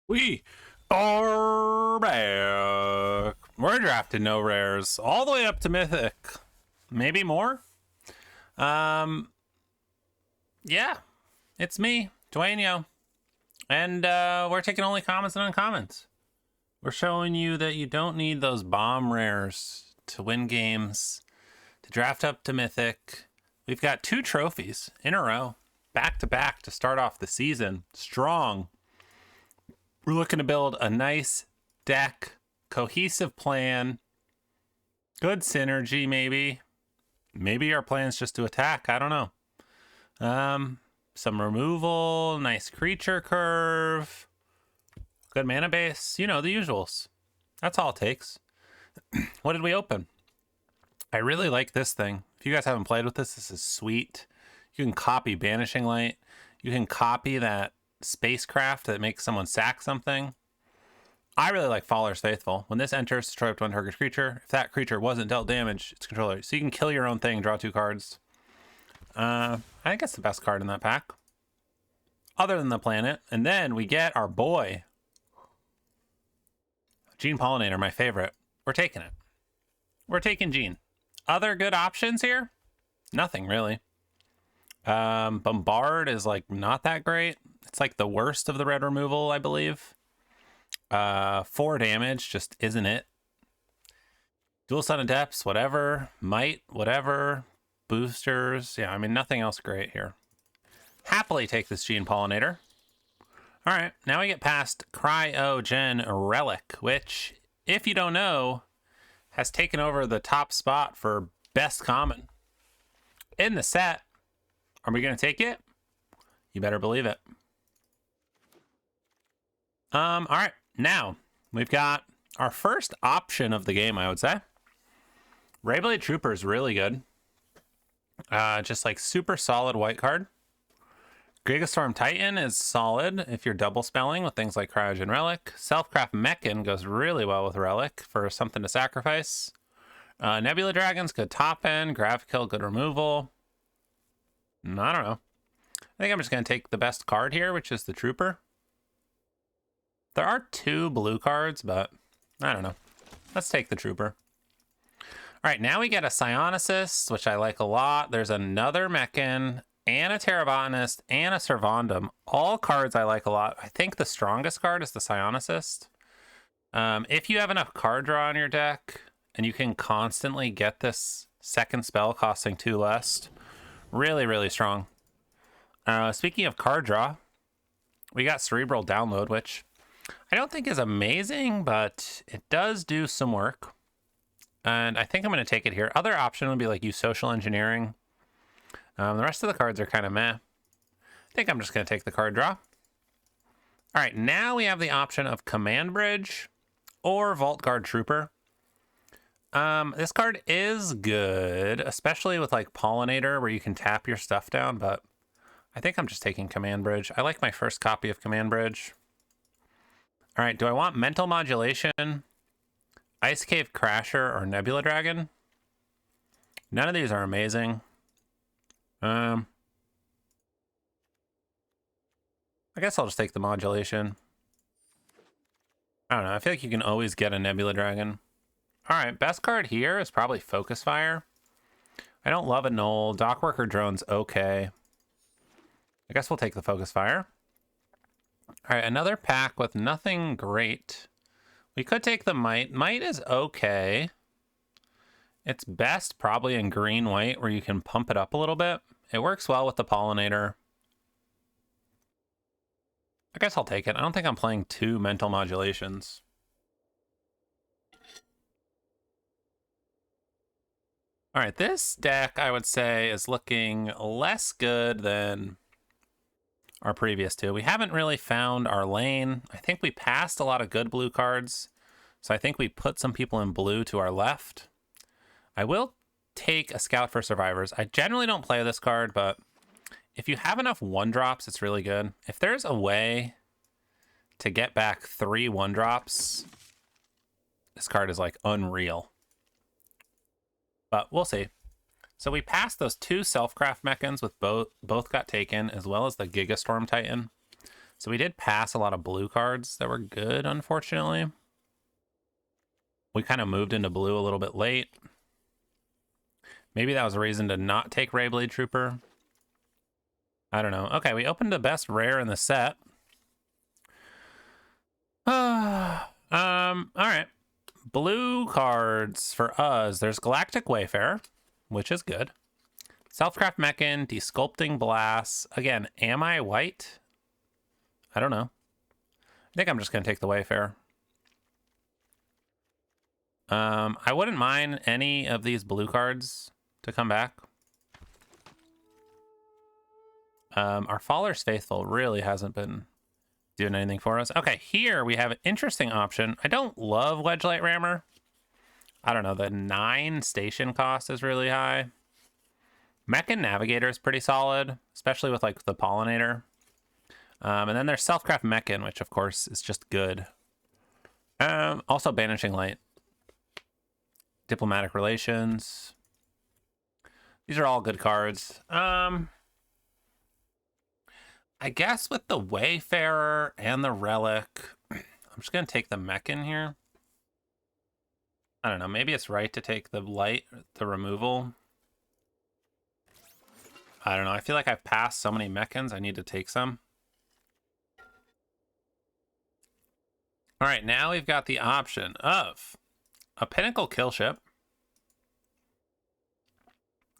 We are back. We're drafting no rares all the way up to Mythic. Maybe more? Um, yeah, it's me, Dwayne. And we're taking only commons and uncommons. We're showing you that you don't need those bomb rares to win games, to draft up to Mythic. We've got 2 trophies in a row, back to back to start off the season. Strong. We're looking to build a nice deck, cohesive plan, good synergy maybe. Maybe our plan's just to attack, I don't know. Some removal, nice creature curve, good mana base, you know, the usuals. That's all it takes. What did we open? I really like this thing. If you guys haven't played with this is sweet. You can copy Banishing Light. You can copy that spacecraft that makes someone sack something. I really like Faller's Faithful. When this enters, destroy up to one target creature. If that creature wasn't dealt damage, it's controller. So you can kill your own thing, draw 2 cards. I think that's the best card in that pack. Other than the planet. And then we get our boy, Gene Pollinator, my favorite. We're taking it. We're taking Gene. Other good options here? Nothing, really. Bombard is like not that great. It's like the worst of the red removal, I believe. 4 damage just isn't it. Dual Sun of Depths, whatever. Might, whatever. Boosters. Yeah, I mean, nothing else great here. Happily take this Gene Pollinator. All right, now we get past Cryogen Relic, which, if you don't know, has taken over the top spot for best common in the set. Are we going to take it? You better believe it. All right, now we've got our first option of the game, I would say. Rayblade Trooper is really good. Just like super solid white card. Gigastorm Titan is solid if you're double spelling with things like Cryogen Relic. Selfcraft Mechan goes really well with Relic for something to sacrifice. Nebula Dragon's good top end. Grav Kill, good removal. I don't know. I think I'm just going to take the best card here, which is the Trooper. There are 2 blue cards, but I don't know. Let's take the Trooper. All right, now we get a Psionicist, which I like a lot. There's another Mechan, and a Terrabotanist, and a Servandum. All cards I like a lot. I think the strongest card is the Psionicist. If you have enough card draw in your deck, and you can constantly get this second spell costing 2 less, really, really strong. Speaking of card draw, we got Cerebral Download, which I don't think is amazing, but it does do some work. And I think I'm going to take it here. Other option would be like use Social Engineering. The rest of the cards are kind of meh. I think I'm just going to take the card draw. All right, now we have the option of Command Bridge or Vault Guard Trooper. This card is good, especially with like Pollinator where you can tap your stuff down, but I think I'm just taking Command Bridge. I like my first copy of Command Bridge. All right, do I want Mental Modulation, Ice Cave Crasher, or Nebula Dragon? None of these are amazing. I guess I'll just take the Modulation. I don't know. I feel like you can always get a Nebula Dragon. All right, best card here is probably Focus Fire. I don't love a Null. Dockworker Drone's okay. I guess we'll take the Focus Fire. All right, another pack with nothing great. We could take the Might. Might is okay. It's best probably in green-white where you can pump it up a little bit. It works well with the Pollinator. I guess I'll take it. I don't think I'm playing 2 Mental Modulations. All right, this deck, I would say, is looking less good than our previous 2. We haven't really found our lane. I think we passed a lot of good blue cards, so I think we put some people in blue to our left. I will take a Scout for Survivors. I generally don't play this card, but if you have enough 1-drops, it's really good. If there's a way to get back 3 1-drops, this card is like unreal. But we'll see. So we passed those 2 Selfcraft Mechans with both got taken, as well as the Gigastorm Titan. So we did pass a lot of blue cards that were good, unfortunately. We kind of moved into blue a little bit late. Maybe that was a reason to not take Rayblade Trooper. I don't know. Okay, we opened the best rare in the set. All right. Blue cards for us. There's Galactic Wayfarer, which is good. Selfcraft Mechan, Desculpting Blast. Again, am I white? I don't know. I think I'm just going to take the Wayfarer. I wouldn't mind any of these blue cards to come back. Our Faller's Faithful really hasn't been doing anything for us. Okay, here we have an interesting option. I don't love Wedgelight Rammer. I don't know, the 9 station cost is really high. Mechan Navigator is pretty solid, especially with like the Pollinator. And then there's Selfcraft Mechan, which of course is just good. Also Banishing Light. Diplomatic Relations. These are all good cards. I guess with the Wayfarer and the Relic, I'm just going to take the Mechan here. I don't know. Maybe it's right to take the light, the removal. I don't know. I feel like I've passed so many Mechans. I need to take some. All right. Now we've got the option of a Pinnacle Kill Ship.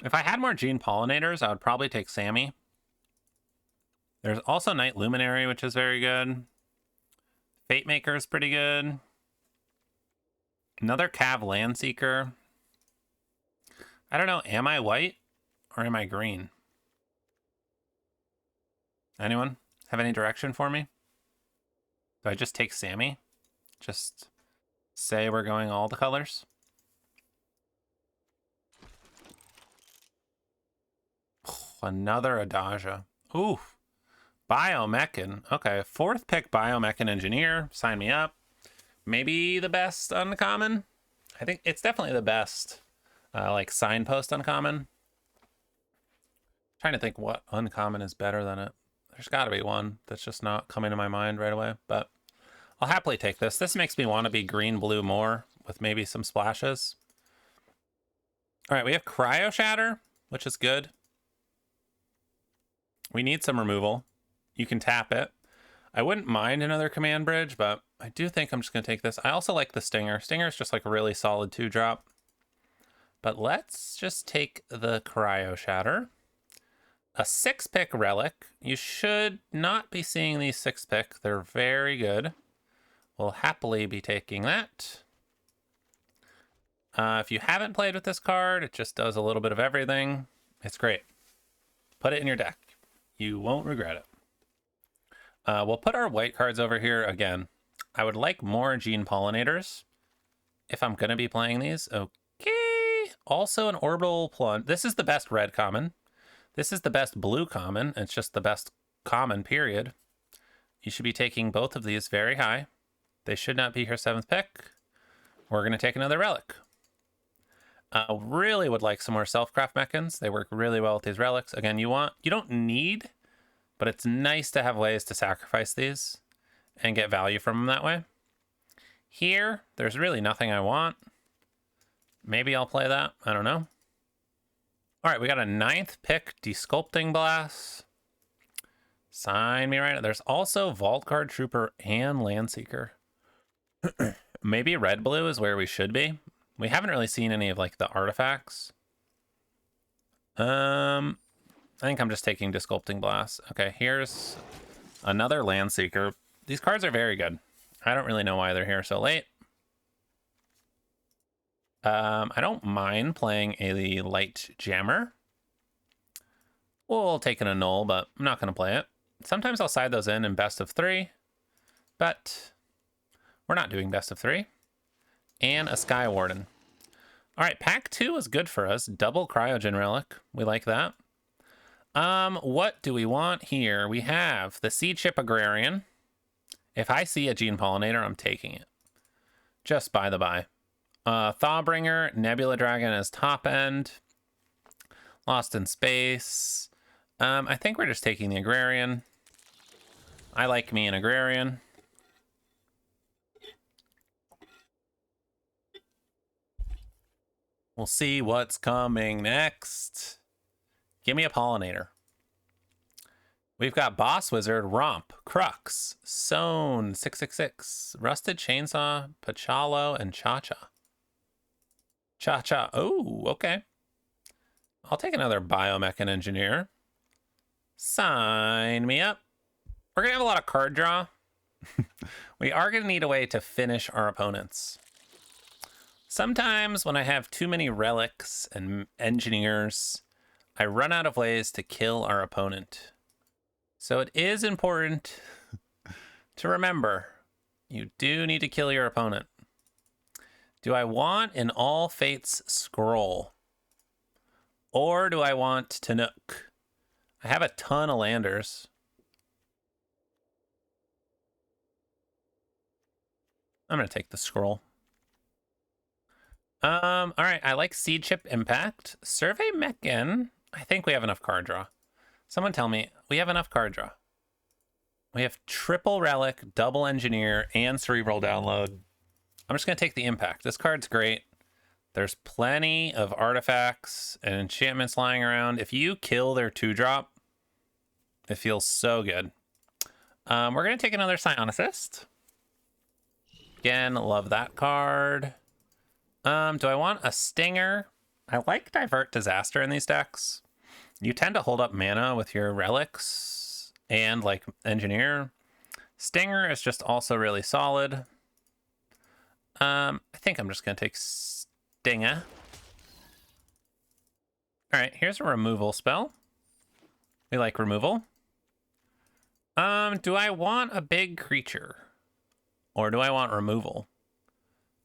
If I had more Gene Pollinators, I would probably take Sammy. There's also Night Luminary, which is very good. Fate Maker is pretty good. Another Cav Landseeker. I don't know. Am I white or am I green? Anyone have any direction for me? Do I just take Sammy? Just say we're going all the colors? Another Adagia. Ooh. Biomechan. Okay, 4th pick Biomechan Engineer. Sign me up. Maybe the best uncommon. I think it's definitely the best like signpost uncommon. Trying to think what uncommon is better than it. There's got to be one that's just not coming to my mind right away, but I'll happily take this. This makes me want to be green blue more with maybe some splashes. All right, we have Cryo Shatter, which is good. We need some removal. You can tap it. I wouldn't mind another command bridge, but I do think I'm just going to take this. I also like the Stinger. Stinger is just like a really solid 2-drop. But let's just take the Cryo Shatter. A 6-pick Relic. You should not be seeing these 6-pick. They're very good. We'll happily be taking that. If you haven't played with this card, it just does a little bit of everything. It's great. Put it in your deck. You won't regret it. We'll put our white cards over here again. I would like more Gene Pollinators if I'm going to be playing these. Okay. Also an Orbital Plunge. This is the best red common. This is the best blue common. It's just the best common, period. You should be taking both of these very high. They should not be your 7th pick. We're going to take another Relic. Really would like some more Selfcraft Mechans. They work really well with these Relics. Again, you don't need, but it's nice to have ways to sacrifice these and get value from them that way. Here, there's really nothing I want. Maybe I'll play that. I don't know. All right, we got a 9th pick, Desculpting Blast. Sign me right. There's also Vault Guard Trooper and Landseeker. Maybe red-blue is where we should be. We haven't really seen any of like the artifacts. I think I'm just taking Desculpting Blast. Okay, here's another Landseeker. These cards are very good. I don't really know why they're here so late. I don't mind playing a light jammer. We'll take an annul, but I'm not going to play it. Sometimes I'll side those in best of 3, but we're not doing best of 3. And a Sky Warden. All right, pack 2 is good for us. Double Cryogen Relic. We like that. What do we want here? We have the Seed Ship Agrarian. If I see a Gene Pollinator, I'm taking it. Just by the by. Thawbringer, Nebula Dragon as top end. Lost in Space. I think we're just taking the Agrarian. I like me an agrarian. We'll see what's coming next. Give me a pollinator. We've got Boss Wizard, Romp, Crux, Sown, 666, Rusted Chainsaw, Pachalo, and Cha-Cha. Cha-Cha. Oh, okay. I'll take another Biomechan Engineer. Sign me up. We're going to have a lot of card draw. We are going to need a way to finish our opponents. Sometimes when I have too many relics and engineers, I run out of ways to kill our opponent. So it is important to remember, you do need to kill your opponent. Do I want an All Fates Scroll? Or do I want to Nook? I have a ton of landers. I'm going to take the scroll. All right, I like Seed Chip Impact. Survey Mechan. I think we have enough card draw. Someone tell me, we have enough card draw. We have triple Relic, double Engineer, and Cerebral Download. I'm just going to take the Impact. This card's great. There's plenty of artifacts and enchantments lying around. If you kill their 2-drop, it feels so good. We're going to take another Psionicist. Again, love that card. Do I want a Stinger? I like Divert Disaster in these decks. You tend to hold up mana with your relics and like Engineer. Stinger is just also really solid. I think I'm just going to take Stinger. All right, here's a removal spell. We like removal. Do I want a big creature? Or do I want removal?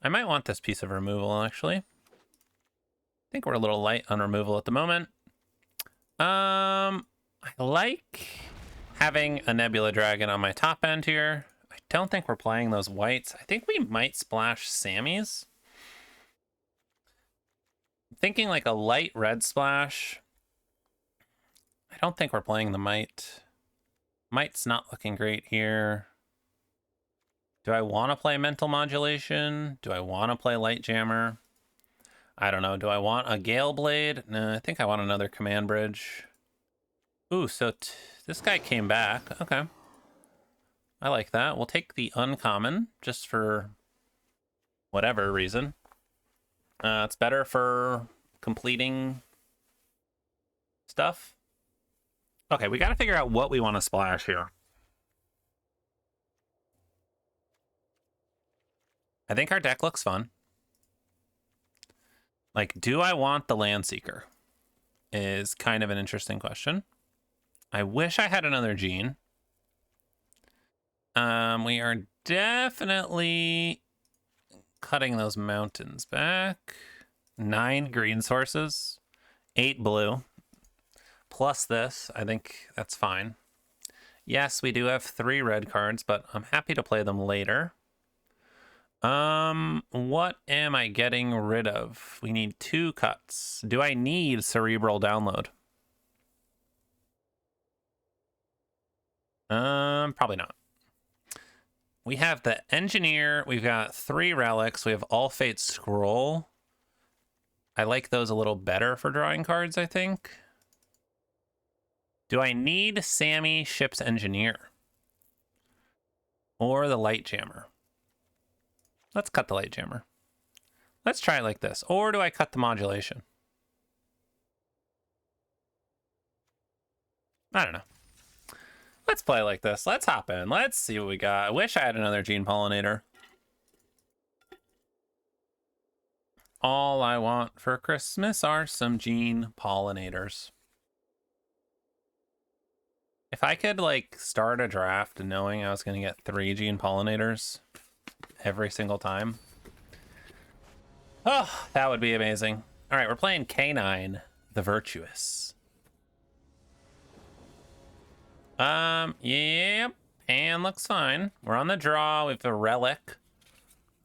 I might want this piece of removal, actually. I think we're a little light on removal at the moment. I like having a Nebula Dragon on my top end here. I don't think we're playing those whites. I think we might splash Sammys. I'm thinking like a light red splash. I don't think we're playing the Might. Might's not looking great here. Do I want to play Mental Modulation? Do I want to play Light Jammer? I don't know. Do I want a Gale Blade? No, I think I want another Command Bridge. Ooh, so this guy came back. Okay. I like that. We'll take the uncommon just for whatever reason. It's better for completing stuff. Okay, we got to figure out what we want to splash here. I think our deck looks fun. Like, do I want the Landseeker? Is kind of an interesting question. I wish I had another Gene. We are definitely cutting those mountains back. 9 green sources, 8 blue. Plus this, I think that's fine. Yes, we do have 3 red cards, but I'm happy to play them later. What am I getting rid of? We need 2 cuts. Do I need Cerebral Download? Probably not. We have the Engineer. We've got 3 relics. We have All Fate Scroll. I like those a little better for drawing cards, I think. Do I need Sammy Ship's Engineer? Or the Light Jammer? Let's cut the Light Jammer. Let's try it like this. Or do I cut the Modulation? I don't know. Let's play like this. Let's hop in. Let's see what we got. I wish I had another Gene Pollinator. All I want for Christmas are some Gene Pollinators. If I could, like, start a draft knowing I was going to get 3 Gene Pollinators every single time. Oh, that would be amazing. All right, we're playing K9, the Virtuous. Yep, and looks fine. We're on the draw. We have a Relic.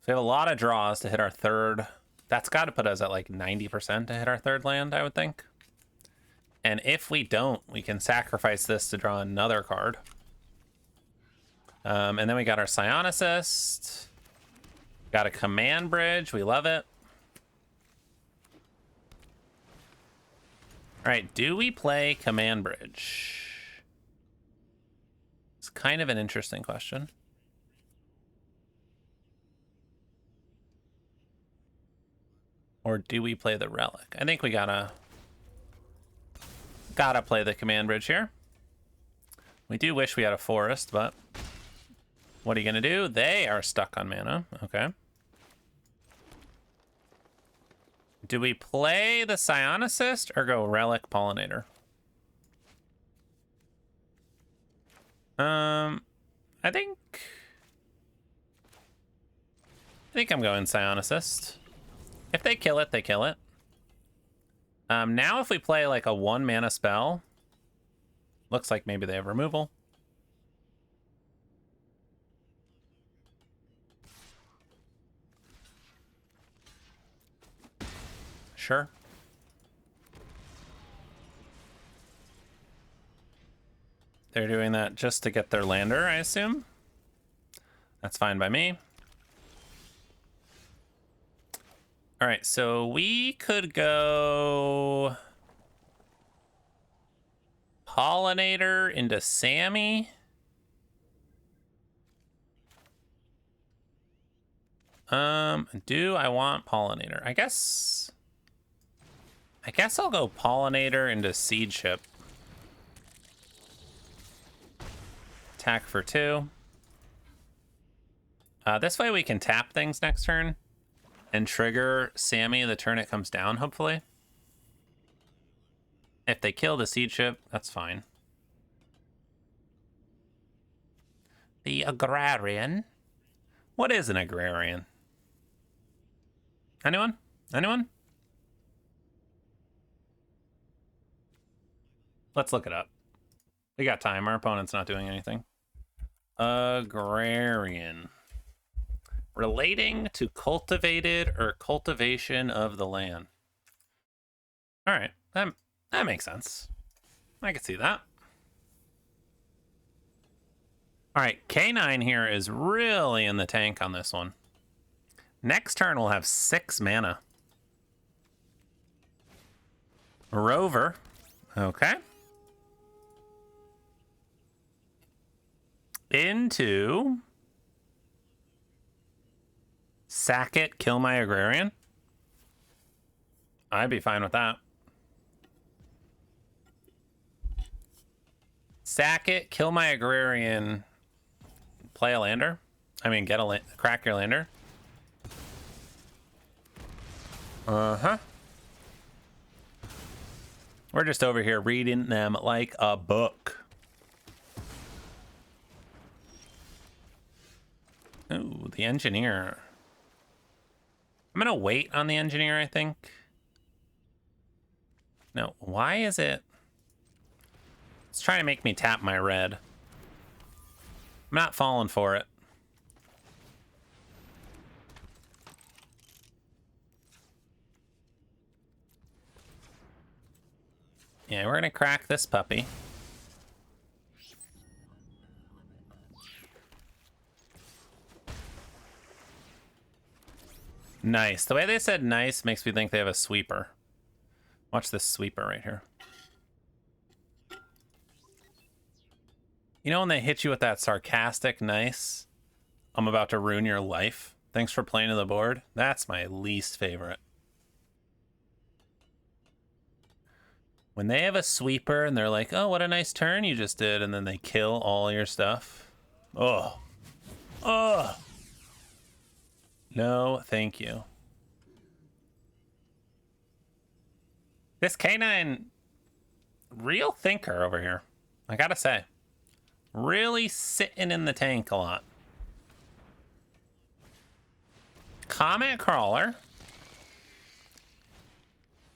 So we have a lot of draws to hit our 3rd. That's got to put us at like 90% to hit our 3rd land, I would think. And if we don't, we can sacrifice this to draw another card. And then we got our Psionicist. Got a command bridge. We love it. All right, do we play command bridge? It's kind of an interesting question. Or do we play the relic? I think we gotta play the command bridge here. We do wish we had a forest, but what are you gonna do? They are stuck on mana. Okay. Do we play the Psionicist or go Relic Pollinator? I think I'm going Psionicist. If they kill it, they kill it. Now if we play like a 1 mana spell, looks like maybe they have removal. Sure. They're doing that just to get their lander, I assume. That's fine by me. All right, so we could go Pollinator into Sammy. Do I want Pollinator? I guess I'll go Pollinator into Seed Ship. Attack for 2. This way we can tap things next turn and trigger Sammy the turn it comes down, hopefully. If they kill the Seed Ship, that's fine. The Agrarian. What is an Agrarian? Anyone? Anyone? Let's look it up. We got time. Our opponent's not doing anything. Agrarian. Relating to cultivated or cultivation of the land. All right. That makes sense. I can see that. All right. K9 here is really in the tank on this one. Next turn, we'll have 6 mana. Rover. Okay. Into sack it, kill my Agrarian. I'd be fine with that. Sack it, kill my Agrarian, play a lander. I mean, crack your lander. Uh-huh. We're just over here reading them like a book. Ooh, the engineer. I'm gonna wait on the engineer, I think. No, why is it? It's trying to make me tap my red. I'm not falling for it. Yeah, we're gonna crack this puppy. Nice. The way they said nice makes me think they have a sweeper. Watch this sweeper right here. You know when they hit you with that sarcastic nice? I'm about to ruin your life. Thanks for playing to the board. That's my least favorite. When they have a sweeper and they're like, oh, what a nice turn you just did, and then they kill all your stuff. Oh. Oh. No, thank you. This K9, real thinker over here. I gotta say. Really sitting in the tank a lot. Comet Crawler.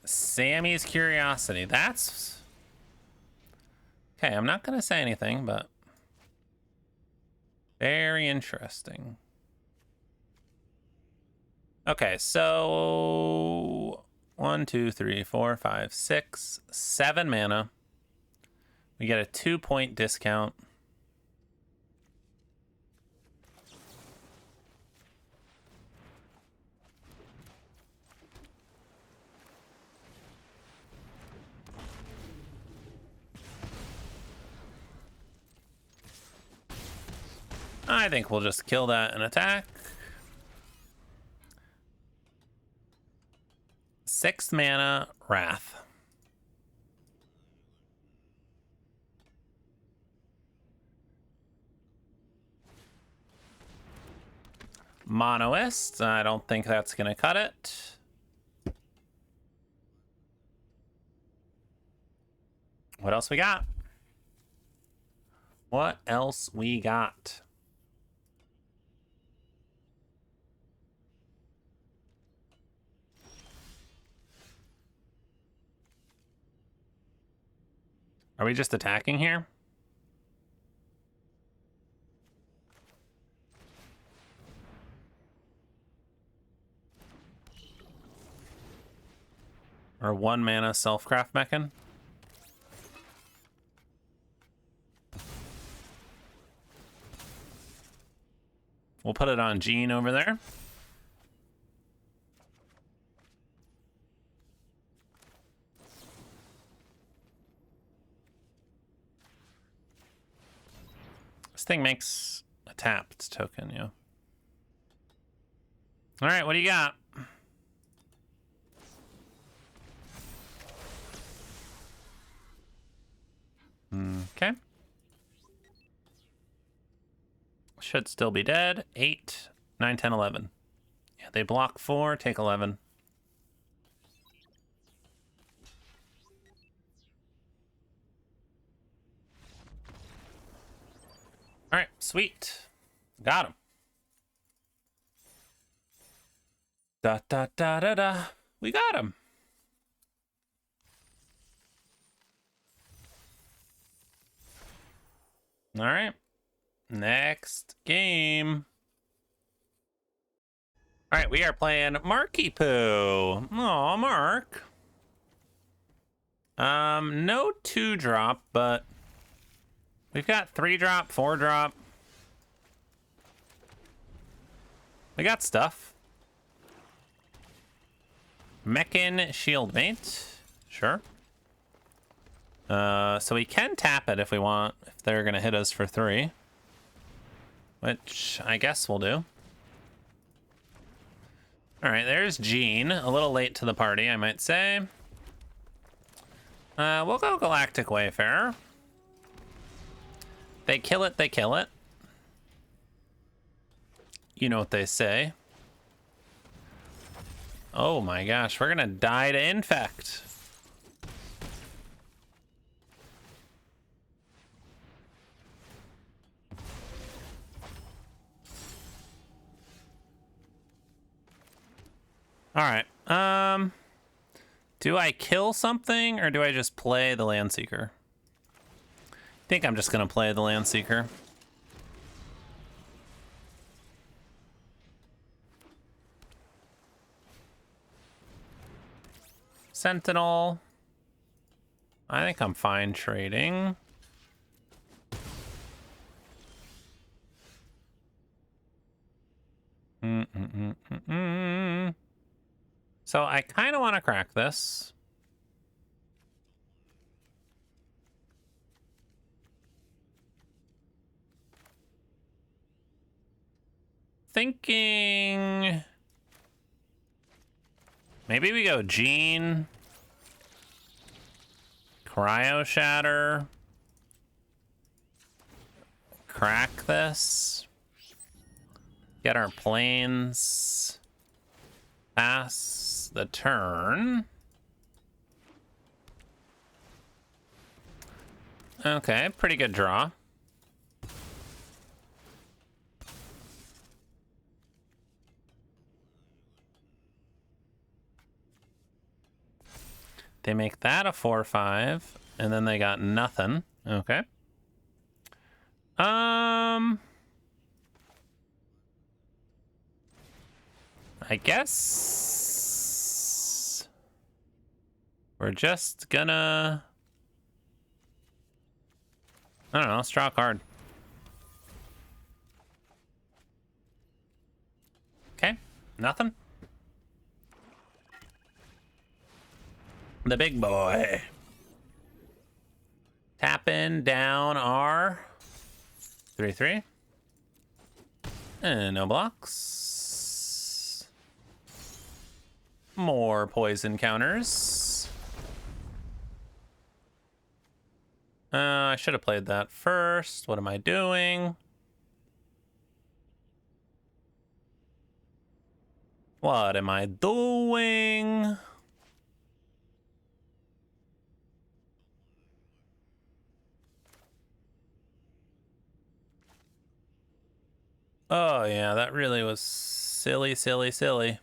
Sammy's Curiosity. That's... Okay, I'm not gonna say anything, but... Very interesting. Okay, so 1, 2, 3, 4, 5, 6, 7 mana. We get a 2-point discount. I think we'll just kill that and attack. 6 mana, Wrath. Monoist, I don't think that's gonna cut it. What else we got? What else we got? Are we just attacking here? Or 1 mana Self-Craft Mechan? We'll put it on Gene over there. This thing makes a tapped token, yeah. All right, what do you got? Okay. Should still be dead. 8, 9, 10, 11. Yeah, they block 4, take 11. All right, sweet. Got him. Da da da da da. We got him. All right. Next game. All right, we are playing Marky Poo. Aw, Mark. No 2-drop, but we've got 3-drop, 4-drop. We got stuff. Mechan Shieldmate. Sure. So we can tap it if we want, if they're gonna hit us for 3. Which I guess we'll do. All right, there's Gene. A little late to the party, I might say. We'll go Galactic Wayfarer. They kill it, they kill it. You know what they say. Oh my gosh, we're gonna die to infect. All right. Do I kill something or do I just play the Landseeker? I think I'm just gonna play the Landseeker. Sentinel. I think I'm fine trading. So I kind of want to crack this. Thinking maybe we go Gene, Cryo Shatter, crack this, get our planes, pass the turn. Okay, pretty good draw. They make that a 4/5, and then they got nothing. Okay. I guess we're just gonna, I don't know, let's draw a card. Okay, nothing. The big boy. Tapping down our 3/3. No blocks. More poison counters. I should have played that first. What am I doing? What am I doing? Oh, yeah, that really was silly, silly, silly.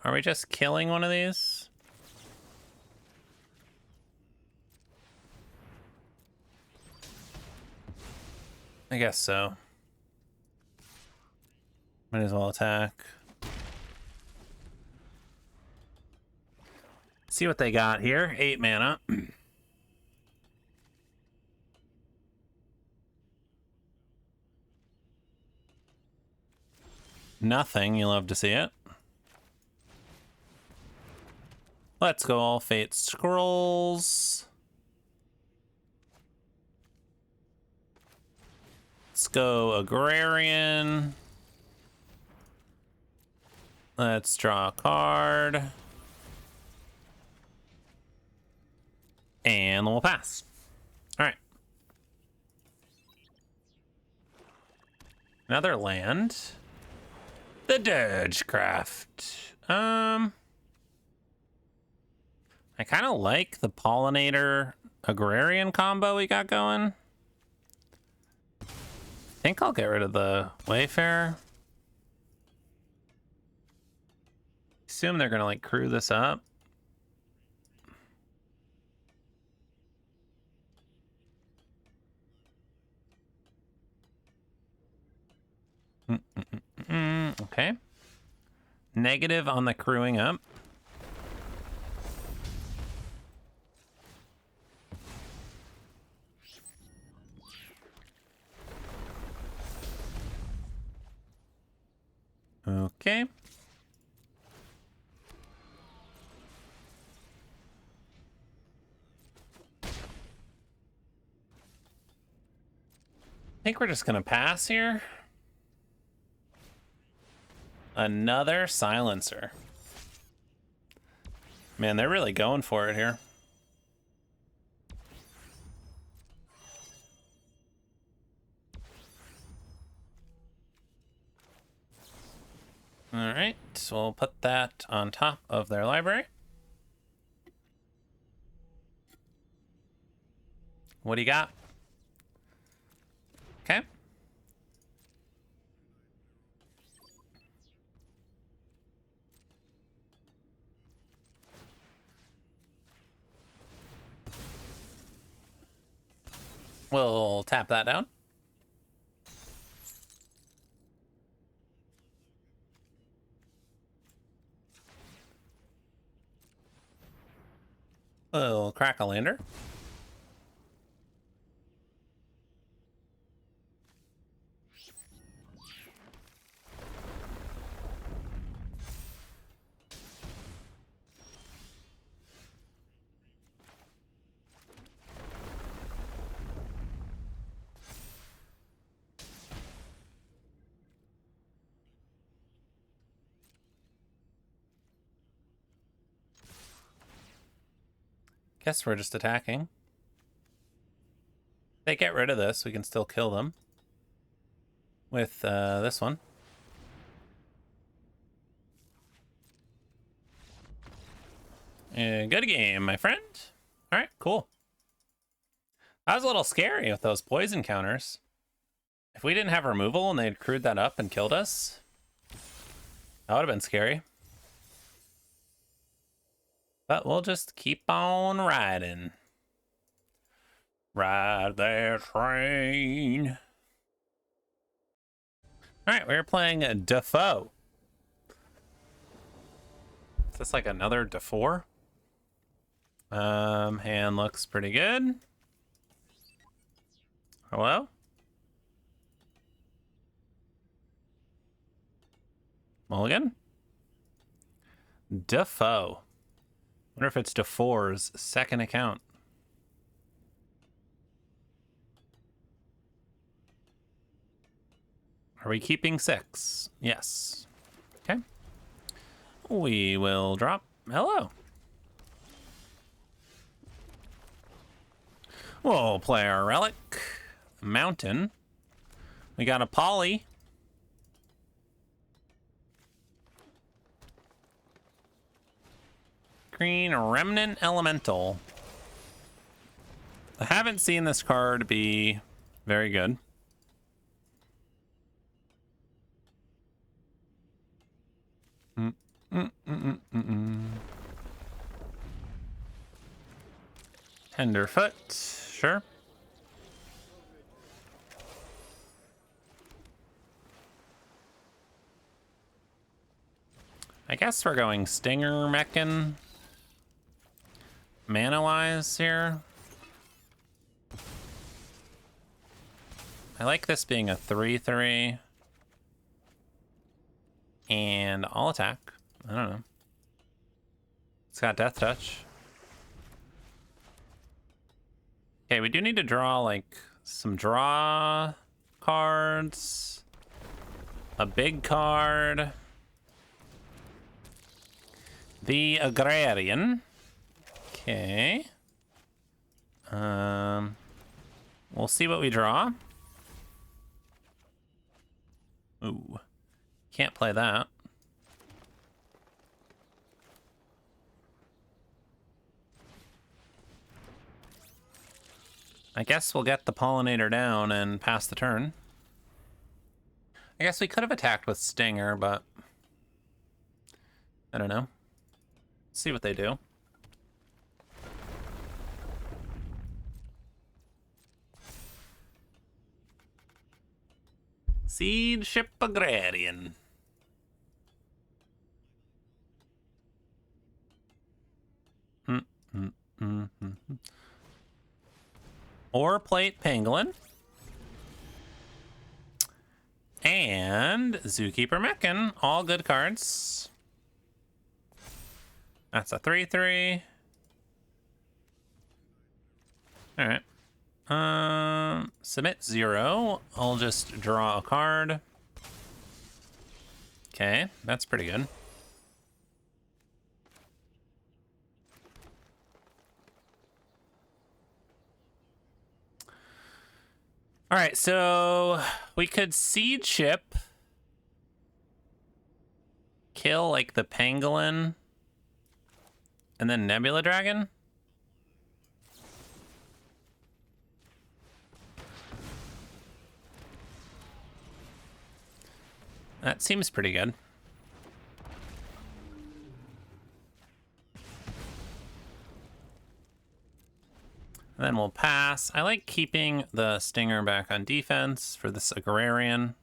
Are we just killing one of these? I guess so. Might as well attack. See what they got here. 8 mana. Nothing. You love to see it. Let's go all Fate Scrolls. Let's go Agrarian. Let's draw a card. And we'll pass. All right. Another land. The Dirgecraft. I kind of like the Pollinator Agrarian combo we got going. I think I'll get rid of the Wayfarer. Assume they're gonna like crew this up. Okay. Negative on the crewing up. Okay. I think we're just gonna pass here. Another silencer. Man, they're really going for it here. All right, so we'll put that on top of their library. What do you got? Okay. We'll tap that down. We'll crack a lander. Guess we're just attacking. If they get rid of this, we can still kill them with this one. Good game, my friend. All right, cool. That was a little scary with those poison counters. If we didn't have removal and they'd crewed that up and killed us, that would have been scary. But we'll just keep on riding. Ride that train. All right, we're playing Defoe. Is this like another D4? Hand looks pretty good. Hello? Mulligan? Defoe. Wonder if it's Defoe's second account. Are we keeping 6? Yes. Okay. We will drop. Hello. We'll play our relic. Mountain. We got a poly. Green Remnant Elemental. I haven't seen this card be very good. Tenderfoot, sure. I guess we're going Stinger Mechan. Mana-wise here. I like this being a 3/3. And I'll attack. I don't know. It's got Death Touch. Okay, we do need to draw, like, some draw cards. A big card. The Agrarian. Okay. We'll see what we draw. Ooh. Can't play that. I guess we'll get the Pollinator down and pass the turn. I guess we could have attacked with Stinger, but I don't know. See what they do. Seed Ship Agrarian. Ore Plate Pangolin. And Zookeeper Mechan. All good cards. That's a 3/3. Alright. Submit 0. I'll just draw a card. Okay, that's pretty good. All right, so we could Seed Ship, kill like the Pangolin, and then Nebula Dragon. That seems pretty good. And then we'll pass. I like keeping the Stinger back on defense for this Agrarian.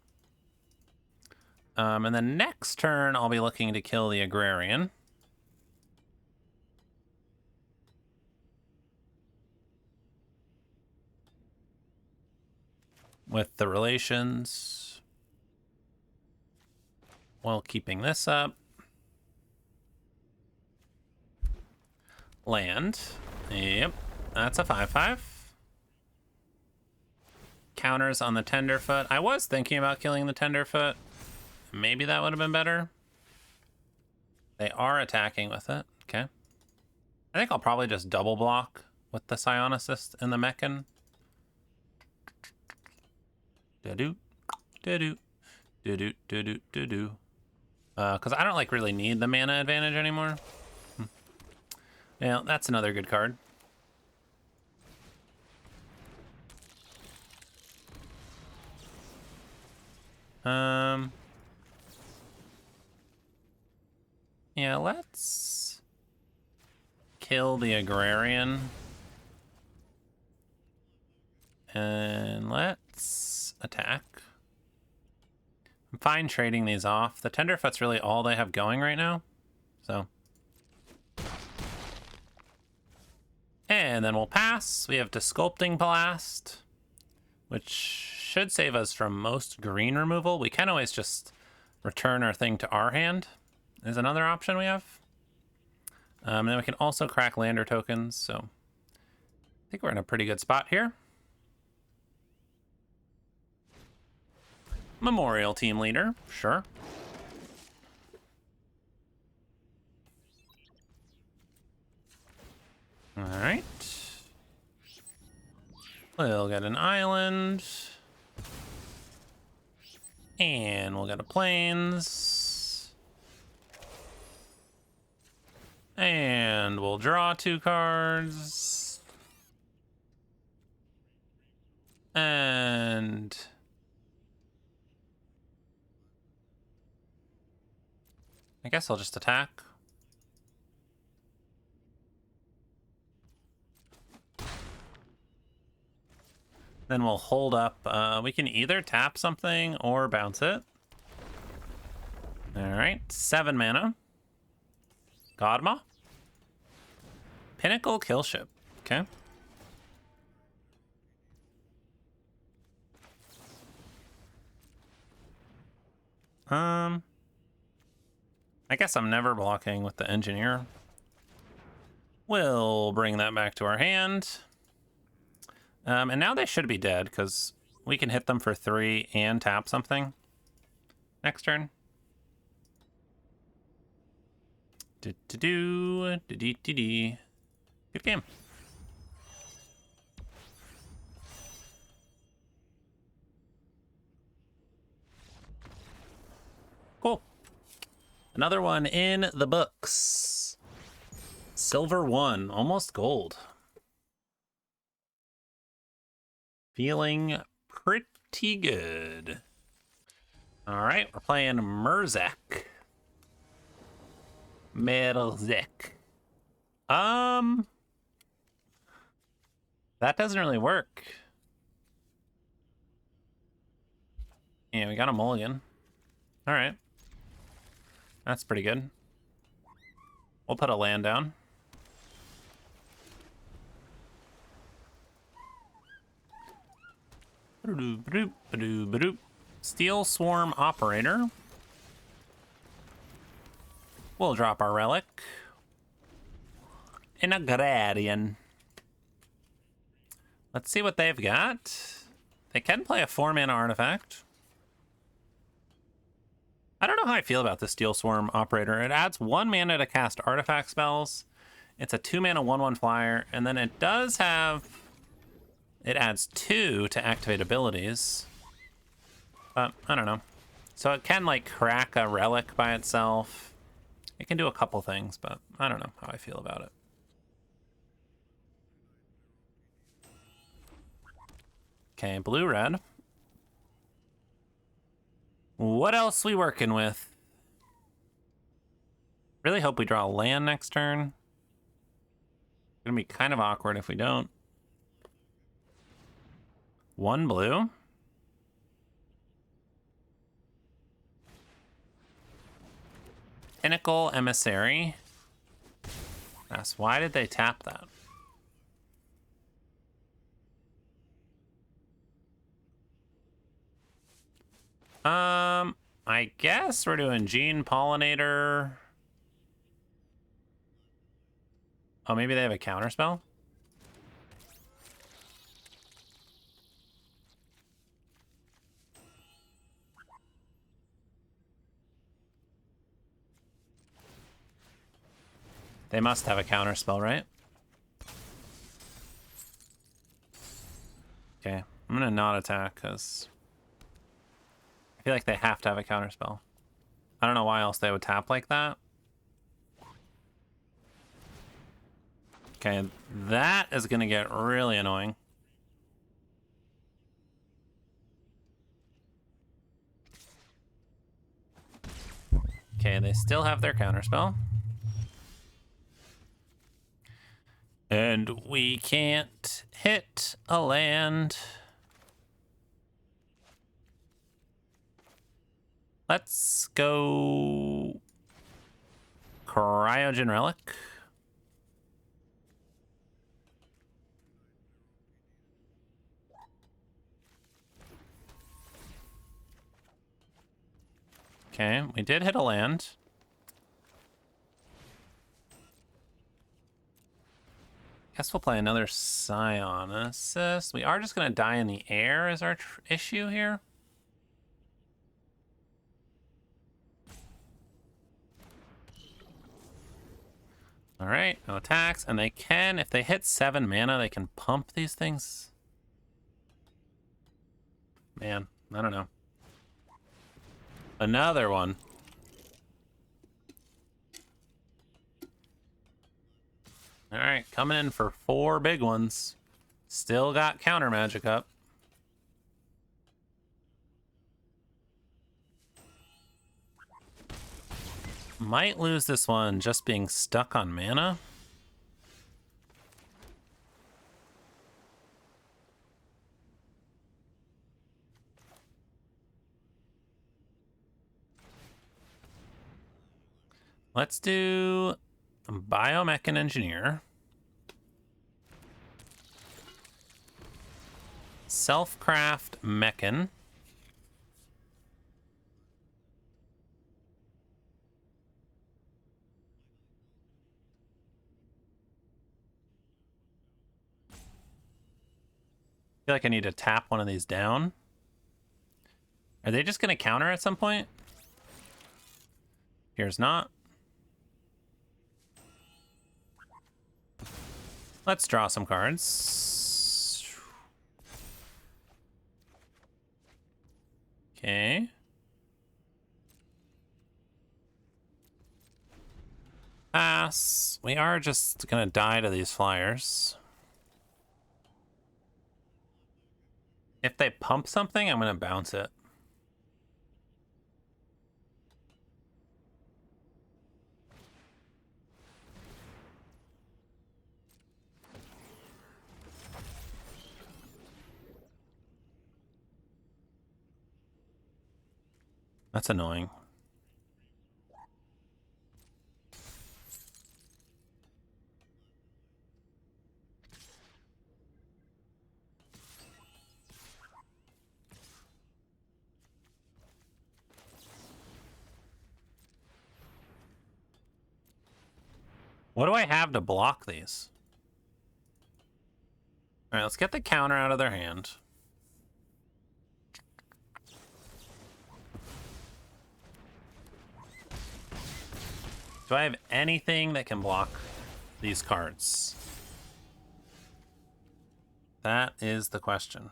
And then next turn, I'll be looking to kill the Agrarian. With the relations. While keeping this up. Land. Yep. That's a 5/5. Counters on the Tenderfoot. I was thinking about killing the Tenderfoot. Maybe that would have been better. They are attacking with it. Okay. I think I'll probably just double block with the Psionicist and the Mechan. Do-do. Do-do. Do-do. Do-do. Do-do. Because I don't like really need the mana advantage anymore. Yeah, that's another good card. Yeah, let's kill the Agrarian. And let's attack. I'm fine trading these off. The Tenderfoot's really all they have going right now. So, And then we'll pass. We have Desculpting Blast, which should save us from most green removal. We can always just return our thing to our hand, is another option we have. And then we can also crack lander tokens, so I think we're in a pretty good spot here. Memorial Team Leader, sure. All right. We'll get an island. And we'll get a plains. And we'll draw 2 cards. And I guess I'll just attack. Then we'll hold up. We can either tap something or bounce it. All right, 7 mana. Godma. Pinnacle Killship. Okay. I guess I'm never blocking with the engineer. We'll bring that back to our hand. And now they should be dead because we can hit them for 3 and tap something next turn. Good game. Cool. Another one in the books. Silver 1, almost gold. Feeling pretty good. All right, we're playing Mythic. That doesn't really work. Yeah, we got a mulligan. All right. That's pretty good. We'll put a land down. Steel Swarm Operator. We'll drop our relic. An Agrarian. Let's see what they've got. They can play a 4-mana artifact. I don't know how I feel about the Steel Swarm Operator. It adds 1 mana to cast artifact spells. It's a 2-mana 1/1 flyer, and then it does have... It adds 2 to activate abilities. But I don't know. So it can like crack a relic by itself. It can do a couple things, but I don't know how I feel about it. Okay, blue-red. What else we working with? Really hope we draw a land next turn. Gonna be kind of awkward if we don't. 1 blue. Pinnacle Emissary. Yes, why did they tap that? I guess we're doing Gene Pollinator. Oh, maybe they have a counterspell? They must have a counterspell, right? Okay, I'm gonna not attack because I feel like they have to have a counterspell. I don't know why else they would tap like that. Okay, that is gonna get really annoying. Okay, they still have their counterspell. And we can't hit a land. Let's go Cryogen Relic. Okay, we did hit a land. Guess we'll play another Psionicist. We are just going to die in the air is our issue here. All right, no attacks. And they can, if they hit 7 mana, they can pump these things. Man, I don't know. Another one. All right, coming in for 4 big ones. Still got counter magic up. Might lose this one just being stuck on mana. Let's do Biomech Engineer. Self-craft Mechan. I feel like I need to tap one of these down. Are they just going to counter at some point? Here's not. Let's draw some cards. Okay. Pass. We are just going to die to these flyers. If they pump something, I'm going to bounce it. That's annoying. What do I have to block these? All right, let's get the counter out of their hand. Do I have anything that can block these cards? That is the question.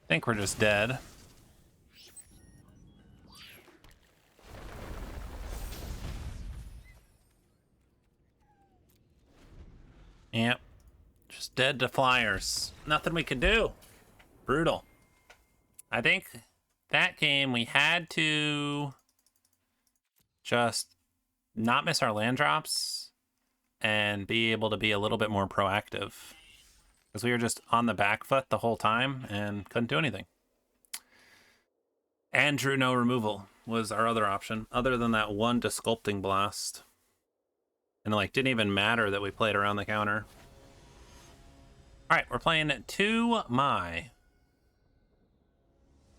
I think we're just dead. Yep. Just dead to flyers. Nothing we can do. Brutal. I think that game we had to just not miss our land drops and be able to be a little bit more proactive. Because we were just on the back foot the whole time and couldn't do anything. And drew no removal was our other option, other than that one Desculpting Blast. And like didn't even matter that we played around the counter. All right, we're playing To My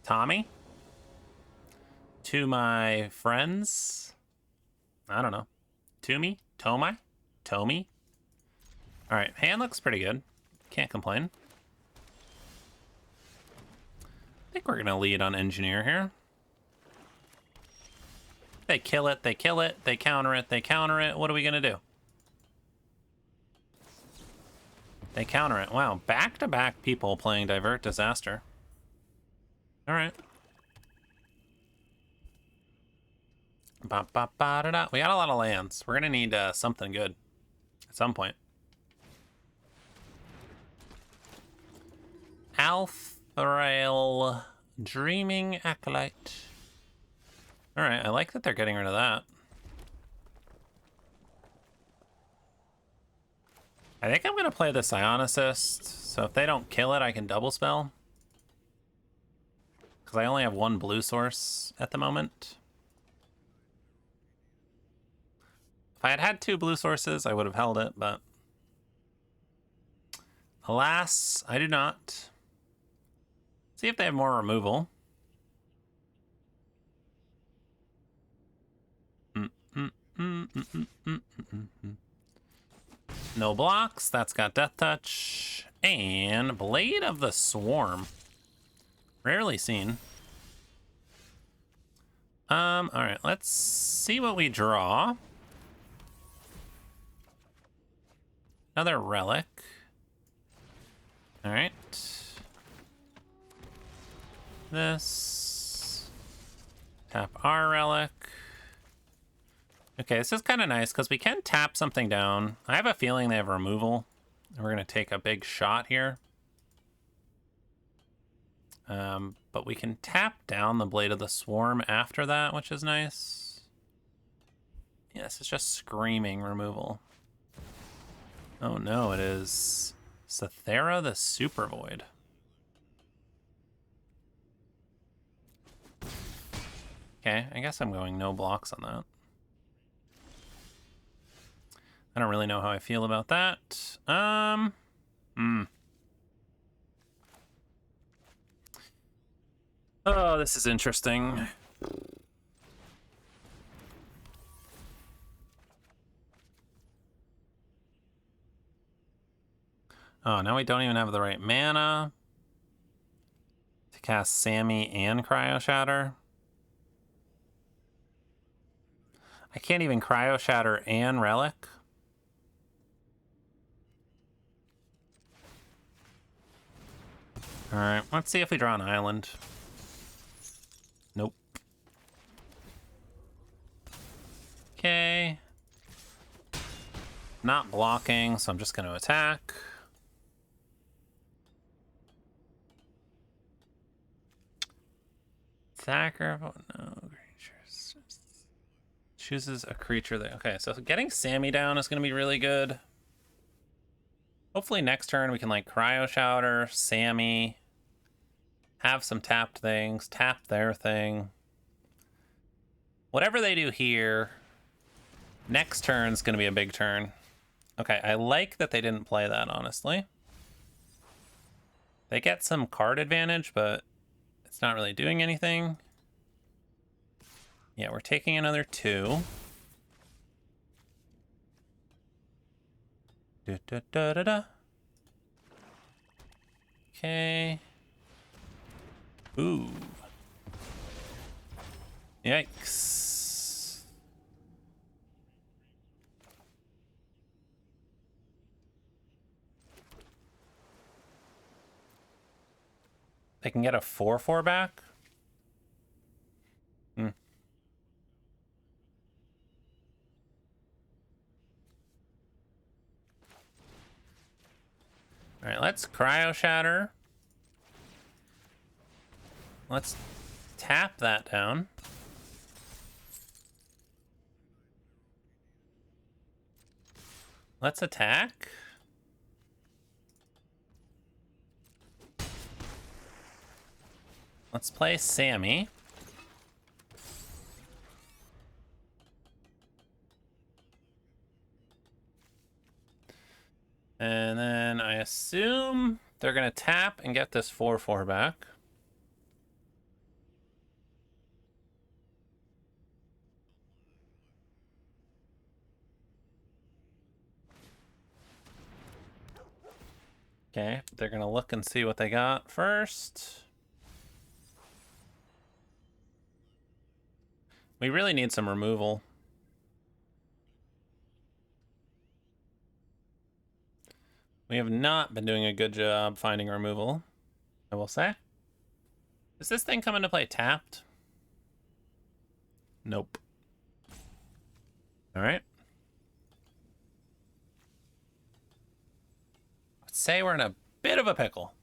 Tommy. To My Friends. I don't know. To Me? Tomai? Tomy? All right, hand looks pretty good. Can't complain. I think we're going to lead on Engineer here. They kill it, they kill it, they counter it, they counter it. What are we going to do? They counter it. Wow, back-to-back people playing Divert Disaster. All right. Ba, ba, ba, da, da. We got a lot of lands. We're going to need something good at some point. Althrail Dreaming Acolyte. All right, I like that they're getting rid of that. I think I'm going to play the Psionicist, so if they don't kill it, I can double spell. Because I only have one blue source at the moment. If I had had two blue sources, I would have held it, but alas, I do not. See if they have more removal. No blocks. That's got Death Touch. And Blade of the Swarm. Rarely seen. Alright, let's see what we draw. Another relic. Alright. This. Tap our relic. Okay, this is kind of nice because we can tap something down. I have a feeling they have removal. We're going to take a big shot here. But we can tap down the Blade of the Swarm after that, which is nice. Yeah, this is just screaming removal. Oh no, it is Cythera the Super Void. Okay, I guess I'm going no blocks on that. I don't really know how I feel about that. Oh, this is interesting. Oh, now we don't even have the right mana to cast Sammy and Cryo Shatter. I can't even Cryo Shatter and Relic. Alright, let's see if we draw an island. Nope. Okay. Not blocking, so I'm just going to attack. Attacker. Oh, no. Creatures. Chooses a creature there. Okay, so getting Sammy down is going to be really good. Hopefully next turn we can like Cryo Shatter, Sammy, have some tapped things, tap their thing. Whatever they do here, next turn's going to be a big turn. Okay, I like that they didn't play that, honestly. They get some card advantage, but it's not really doing anything. Yeah, we're taking another 2. Okay. Ooh. Yikes. They can get a 4/4 back? Hmm. Alright, let's Cryo Shatter. Let's tap that down. Let's attack. Let's play Sammy. And then I assume they're going to tap and get this 4/4 back. Okay, they're going to look and see what they got first. We really need some removal. We have not been doing a good job finding removal, I will say. Does this thing come into play tapped? Nope. All right. Let's say we're in a bit of a pickle.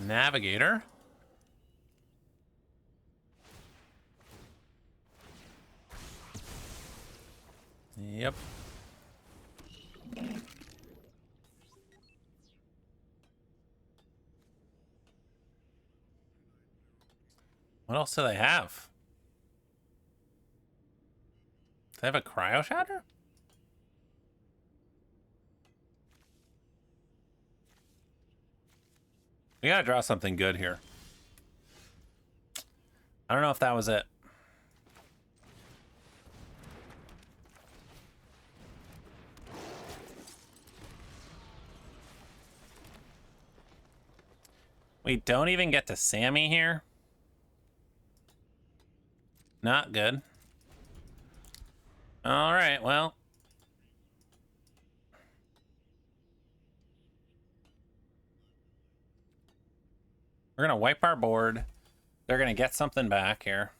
Navigator. Yep. What else do they have? Do they have a cryo shatter? We gotta draw something good here. I don't know if that was it. We don't even get to Sammy here. Not good. All right, well. We're gonna wipe our board. They're gonna get something back here.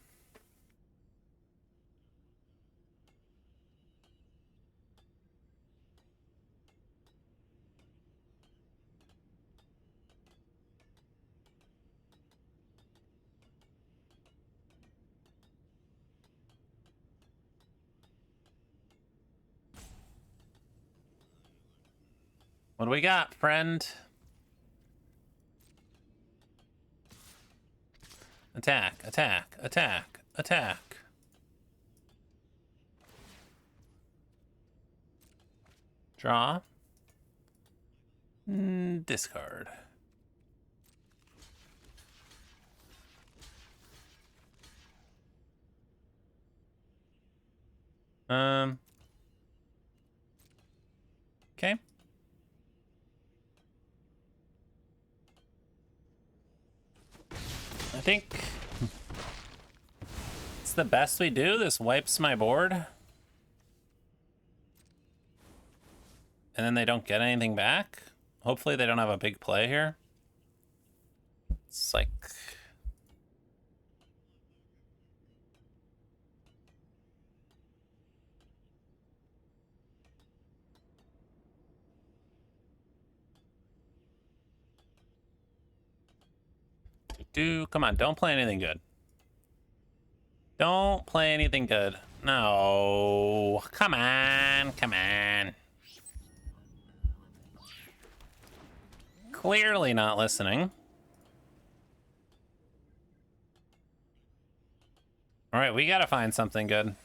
What do we got, friend? Attack, attack, attack, attack. Draw. Discard. Okay. I think it's the best we do. This wipes my board. And then they don't get anything back. Hopefully they don't have a big play here. It's like... Come on, don't play anything good. Don't play anything good. No. Come on, come on. Clearly not listening. All right, we gotta find something good.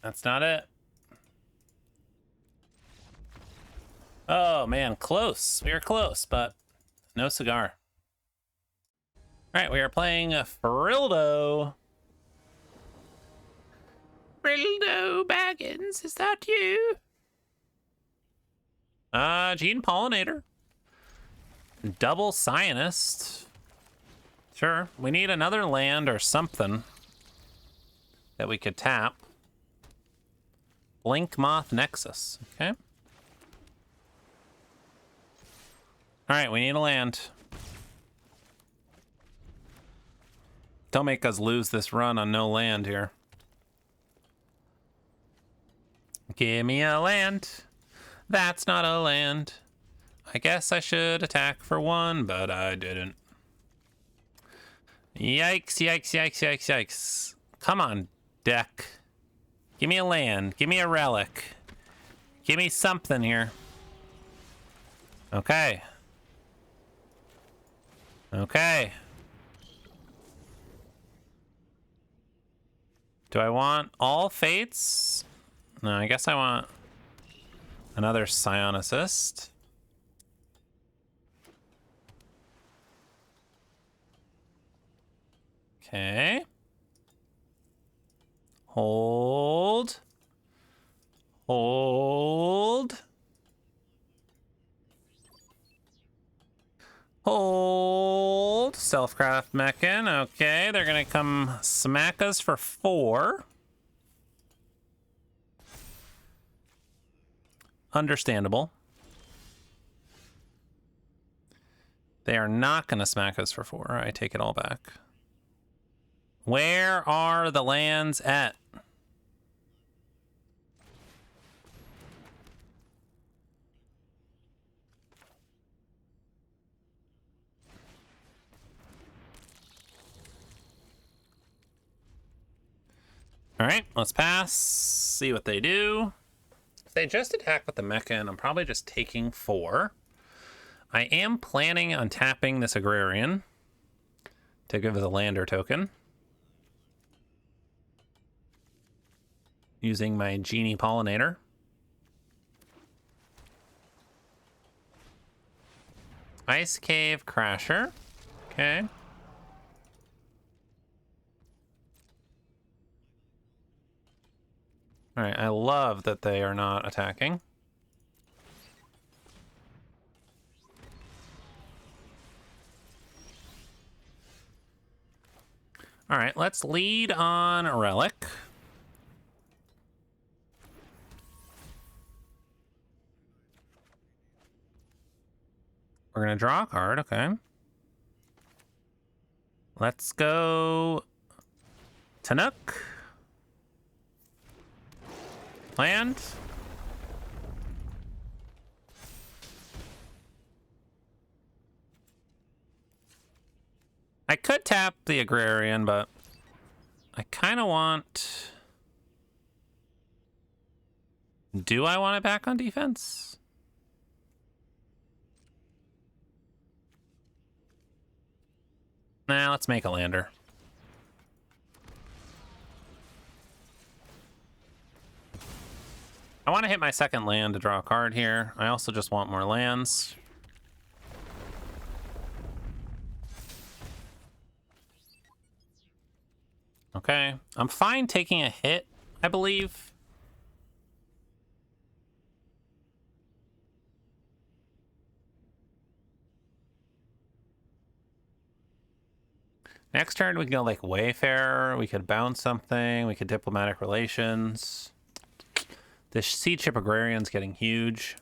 That's not it. Oh man, close. We are close, but no cigar. All right, we are playing a Frildo. Frildo Baggins, is that you? Gene Pollinator. Double Scientist. Sure, we need another land or something that we could tap. Blink Moth Nexus, okay. All right, we need a land. Don't make us lose this run on no land here. Give me a land. That's not a land. I guess I should attack for one, but I didn't. Yikes, yikes, yikes, yikes, yikes. Come on, deck. Give me a land. Give me a relic. Give me something here. Okay. Okay. Do I want all fates? No, I guess I want another Psionicist. Okay. Hold. Hold. Hold. Self-craft mechan. Okay, they're gonna come smack us for 4. Understandable. They are not going to smack us for 4. I take it all back. Where are the lands at? All right, let's pass. See what they do. If they just attack with the mecha, and I'm probably just taking 4. I am planning on tapping this agrarian to give us a lander token. Using my Gene Pollinator. Ice Cave Crasher. Okay. All right, I love that they are not attacking. All right, let's lead on a Relic. We're going to draw a card, okay. Let's go Tanook. Land. I could tap the Agrarian, but I kind of want... Do I want it back on defense? Nah, let's make a lander. I want to hit my second land to draw a card here. I also just want more lands. Okay, I'm fine taking a hit, I believe. Next turn, we can go like Wayfarer. We could bounce something. We could Diplomatic Relations. This Seed Chip Agrarian's getting huge.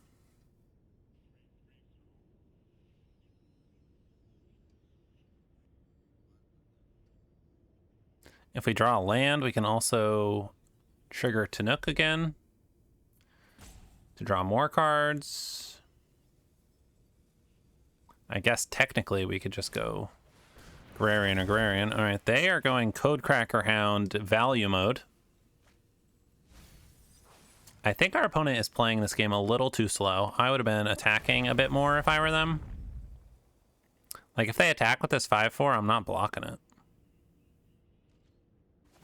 If we draw a land, we can also trigger Tanook again to draw more cards. I guess technically we could just go Agrarian, Agrarian. All right, they are going Codecracker Hound value mode. I think our opponent is playing this game a little too slow. I would have been attacking a bit more if I were them. Like, if they attack with this 5/4, I'm not blocking it.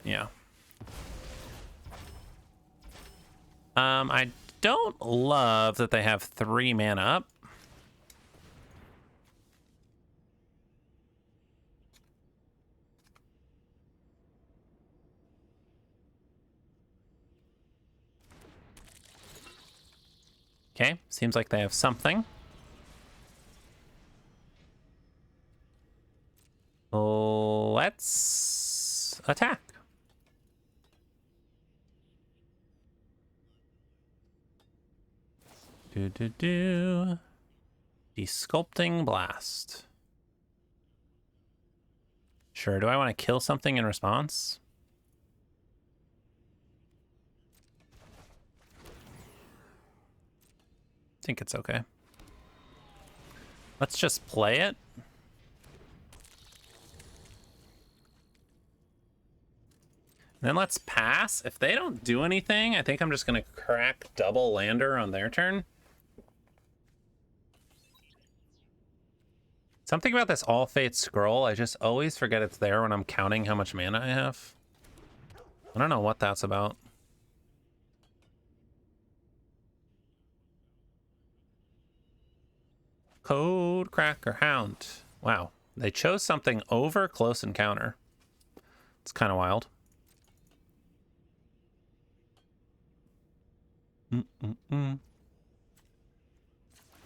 Yeah. I don't love that they have 3 mana up. Okay, seems like they have something. Let's attack. Desculpting Blast. Sure, do I want to kill something in response? I think it's okay. Let's just play it. Then let's pass. If they don't do anything, I think I'm just going to crack double lander on their turn. Something about this All Fates scroll, I just always forget it's there when I'm counting how much mana I have. I don't know what that's about. Codecracker Hound. Wow. They chose something over Close Encounter. It's kind of wild.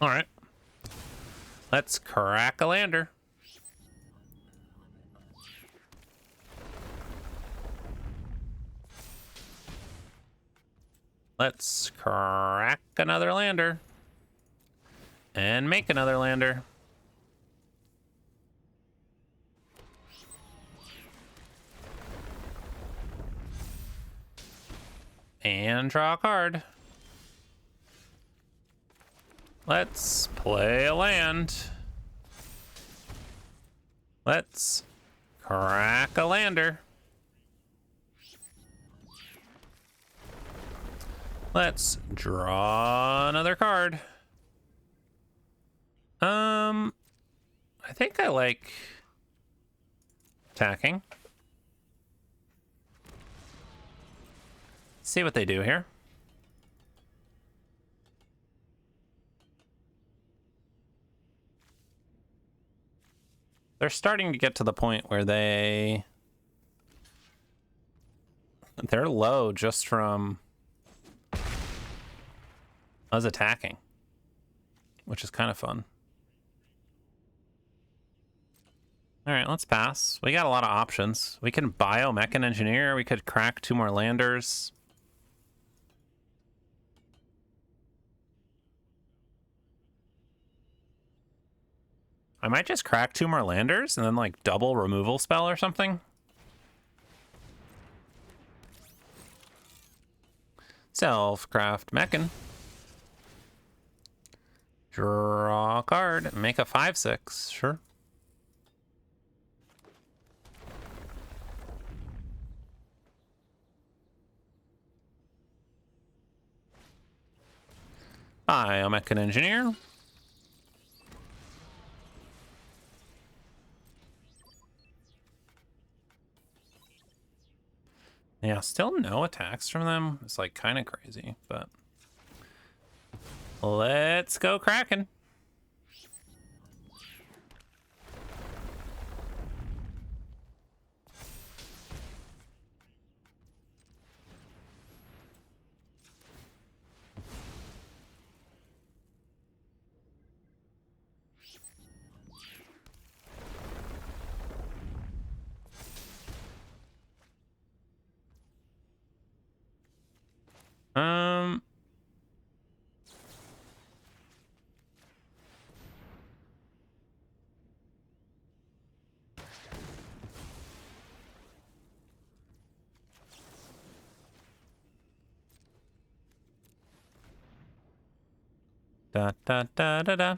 All right. Let's crack a lander. Let's crack another lander. And make another lander. and draw a card. Let's play a land. Let's crack a lander. Let's draw another card. I think I like attacking. See what they do here. They're starting to get to the point where they're low just from us attacking, which is kind of fun. All right, let's pass. We got a lot of options. We can biomech and engineer. We could crack 2 more landers. I might just crack 2 more landers and then like double removal spell or something. Self-craft mechan. Draw a card. Make a 5/6. Sure. Biomech and engineer. Yeah, still no attacks from them. It's like kind of crazy, but let's go cracking. Da da da da da.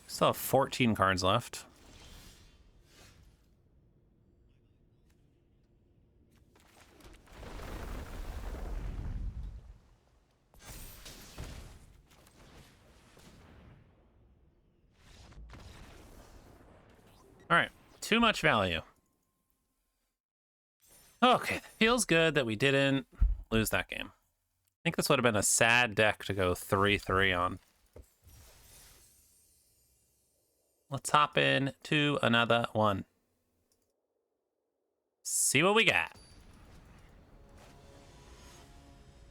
Still have 14 cards left. All right, too much value. Okay, feels good that we didn't lose that game. I think this would have been a sad deck to go 3-3 on. Let's hop in to another one. See what we got.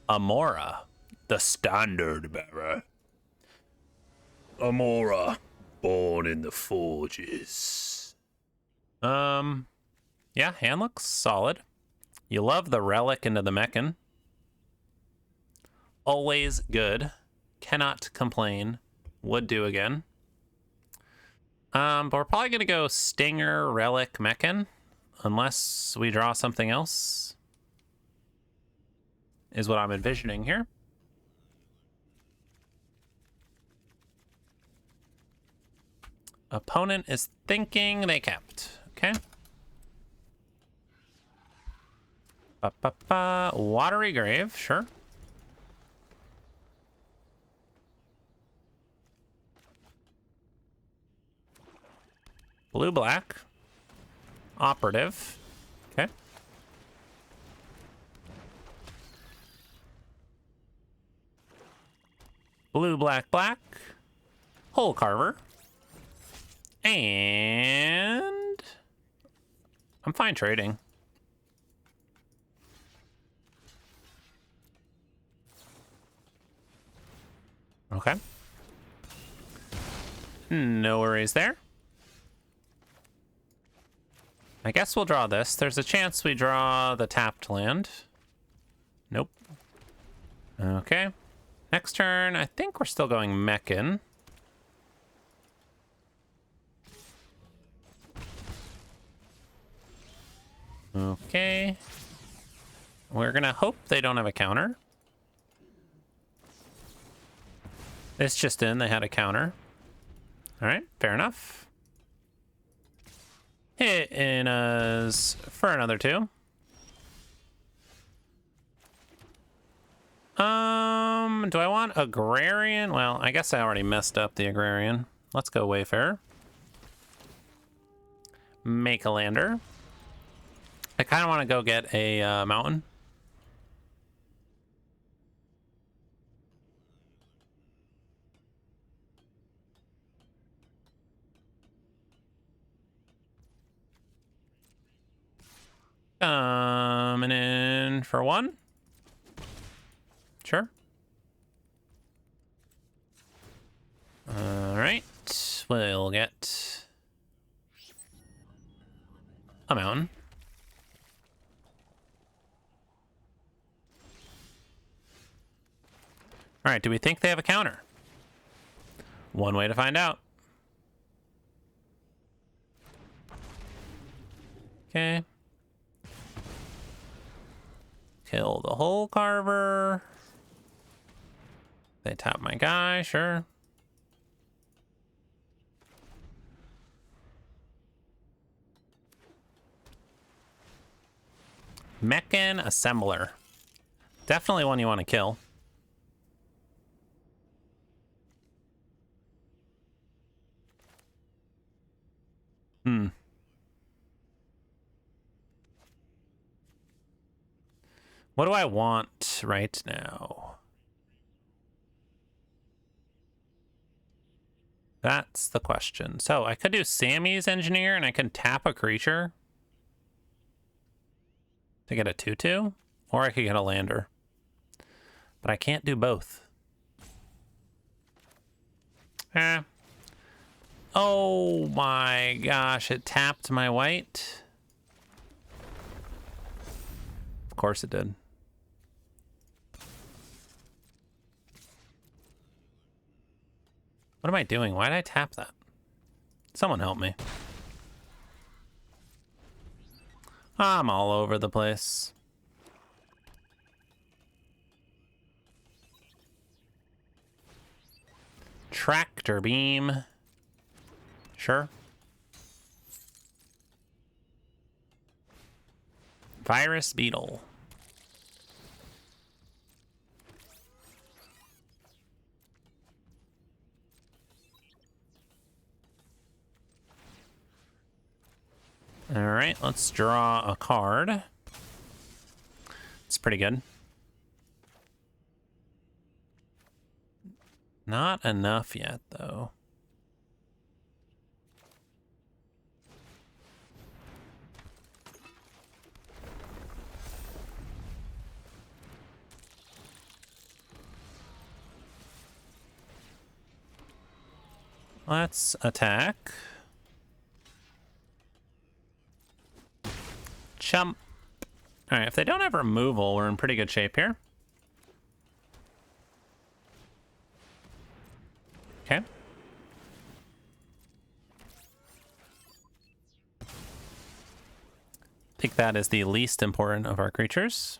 Amora, the standard bearer. Amora, born in the forges. Yeah, hand looks solid. You love the relic into the mechan. Always good. Cannot complain. Would do again. But we're probably gonna go Stinger, Relic, mechan, unless we draw something else. Is what I'm envisioning here. Opponent is thinking they kept. Okay. Watery Grave, sure. Blue-black. Operative. Okay. Blue-black-black. Hole Carver. And I'm fine trading. Okay. No worries there. I guess we'll draw this. There's a chance we draw the tapped land. Nope. Okay. Next turn, I think we're still going mechan. Okay. We're gonna hope they don't have a counter. This just in, they had a counter. All right, fair enough. Hitting us for another 2. Do I want Agrarian? Well, I guess I already messed up the Agrarian. Let's go Wayfarer. Make a lander. I kind of want to go get a mountain. Coming in for 1. Sure. All right. We'll get a mountain. All right. Do we think they have a counter? One way to find out. Okay. Kill the hole carver. They tap my guy, sure. Mechan Assembler. Definitely one you want to kill. What do I want right now? That's the question. So I could do Sammy's Engineer and I can tap a creature to get a 2/2, or I could get a lander. But I can't do both. Oh my gosh, it tapped my white. Of course it did. What am I doing? Why did I tap that? Someone help me. I'm all over the place. Tractor beam. Sure. Virus beetle. All right, let's draw a card. It's pretty good. Not enough yet, though. Let's attack. Chump. All right, if they don't have removal, we're in pretty good shape here. Okay. I think that is the least important of our creatures.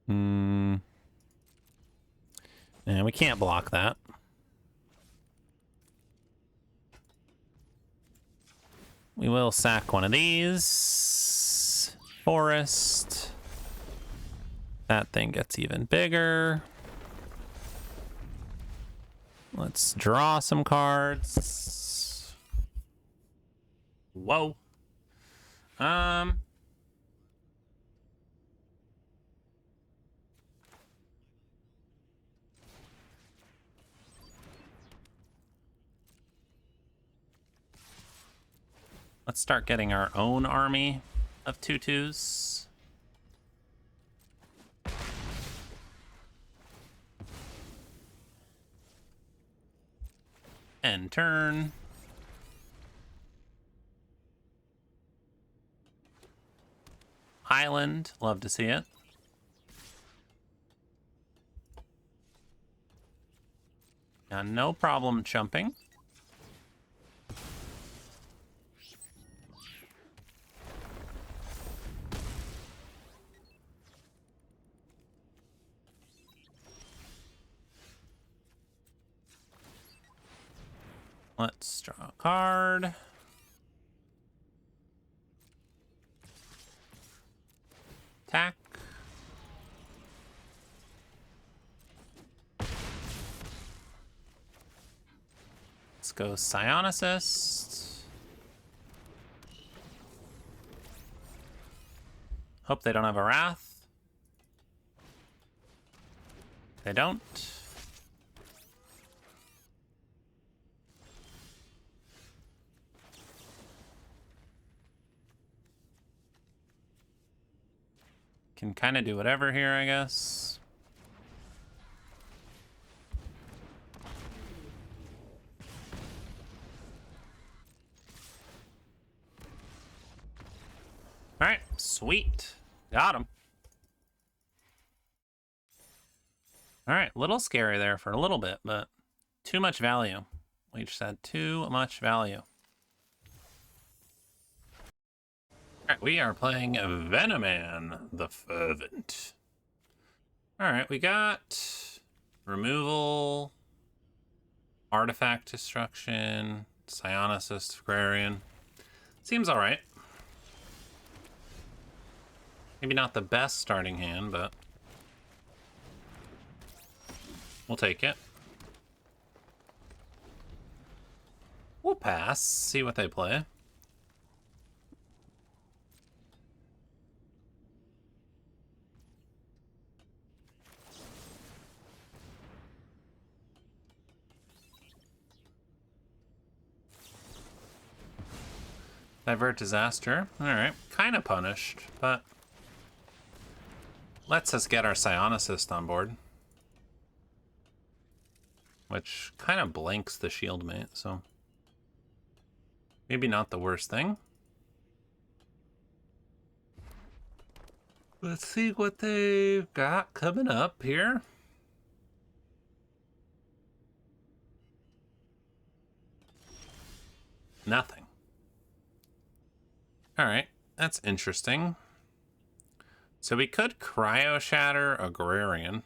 And we can't block that. We will sack one of these. Forest. That thing gets even bigger. Let's draw some cards. Whoa. Let's start getting our own army of 2/2s. End turn. Island, love to see it. No problem jumping. Let's draw a card. Attack. Let's go Psionicist. Hope they don't have a Wrath. They don't. Can kind of do whatever here, I guess. All right, sweet. Got him. All right, a little scary there for a little bit, but too much value. We just had too much value. All right, we are playing Venoman the Fervent. All right, we got removal, artifact destruction, Psionicist, Agrarian. Seems all right. Maybe not the best starting hand, but we'll take it. We'll pass, see what they play. Divert Disaster. Alright, kind of punished, but lets us get our Psionicist on board. Which kind of blanks the shield mate, so maybe not the worst thing. Let's see what they've got coming up here. Nothing. All right, that's interesting. So we could Cryo Shatter Agrarian.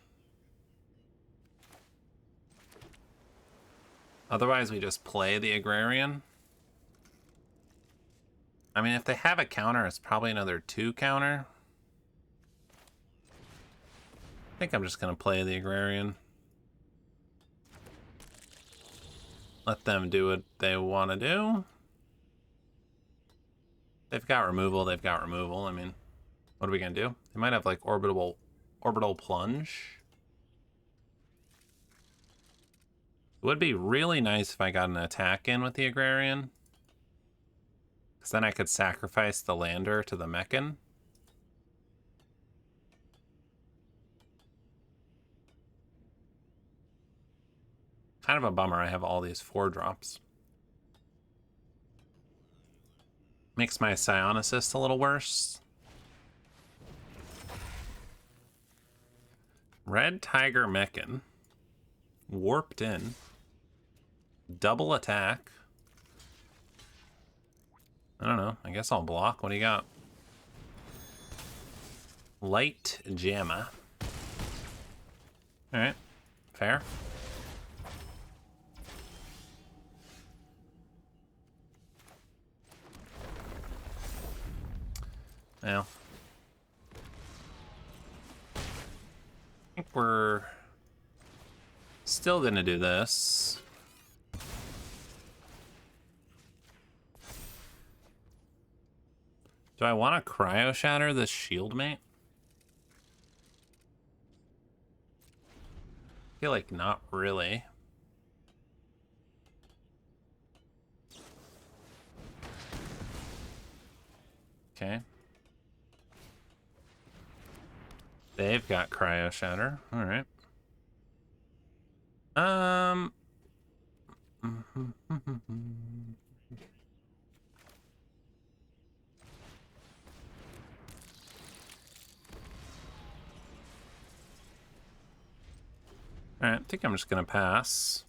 Otherwise, we just play the Agrarian. I mean, if they have a counter, it's probably another 2 counter. I think I'm just going to play the Agrarian. Let them do what they want to do. They've got removal, they've got removal. I mean, what are we going to do? They might have, like, orbital plunge. It would be really nice if I got an attack in with the Agrarian. Because then I could sacrifice the lander to the Mechan. Kind of a bummer I have all these 4-drops. Makes my Psionicist a little worse. Red Tiger Mechan. Warped in. Double attack. I don't know. I guess I'll block. What do you got? Light Jamma. Alright. Fair. Well. I think we're still gonna do this. Do I want to Cryo Shatter this shield mate? I feel like not really. Okay. They've got Cryo Shatter. All right. All right, I think I'm just gonna pass.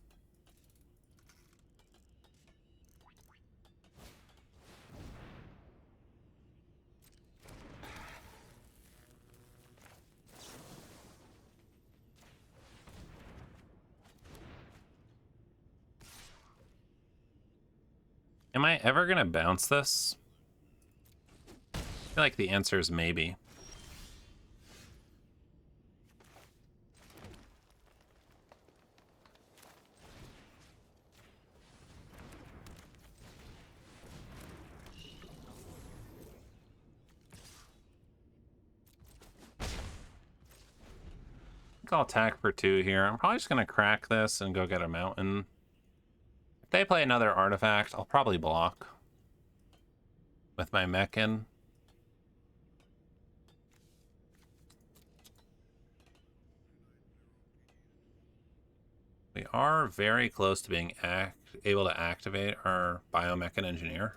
Am I ever gonna bounce this? I feel like the answer is maybe. I'll attack for 2 here. I'm probably just gonna crack this and go get a mountain. If they play another artifact, I'll probably block with my mech in. We are very close to being able to activate our biomech engineer.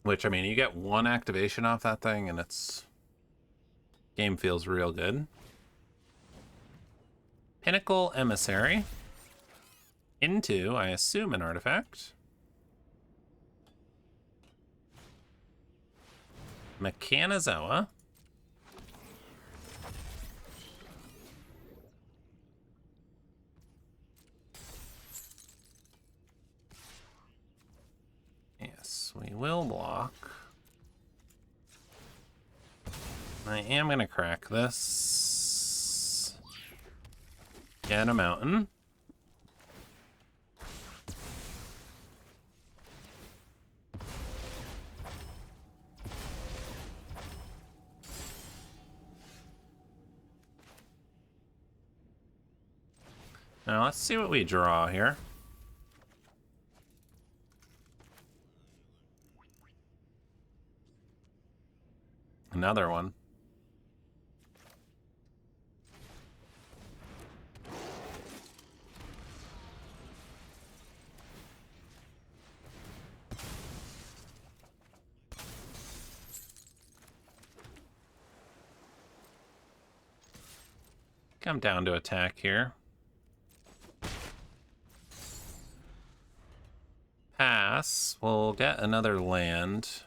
Which, I mean, you get 1 activation off that thing and it's... game feels real good. Pinnacle Emissary. Into, I assume, an artifact. Mechanizawa. Yes, we will block. I am going to crack this. Get a mountain. Now let's see what we draw here. Another one. Come down to attack here. Pass. We'll get another land.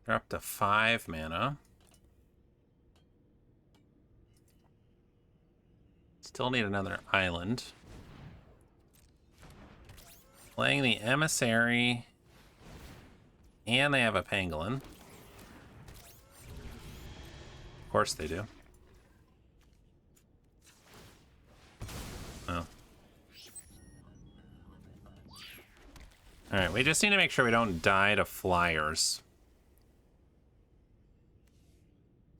They're up to 5 mana. Still need another island. Playing the Emissary. And they have a Pangolin. Of course they do. Oh. Alright, we just need to make sure we don't die to flyers.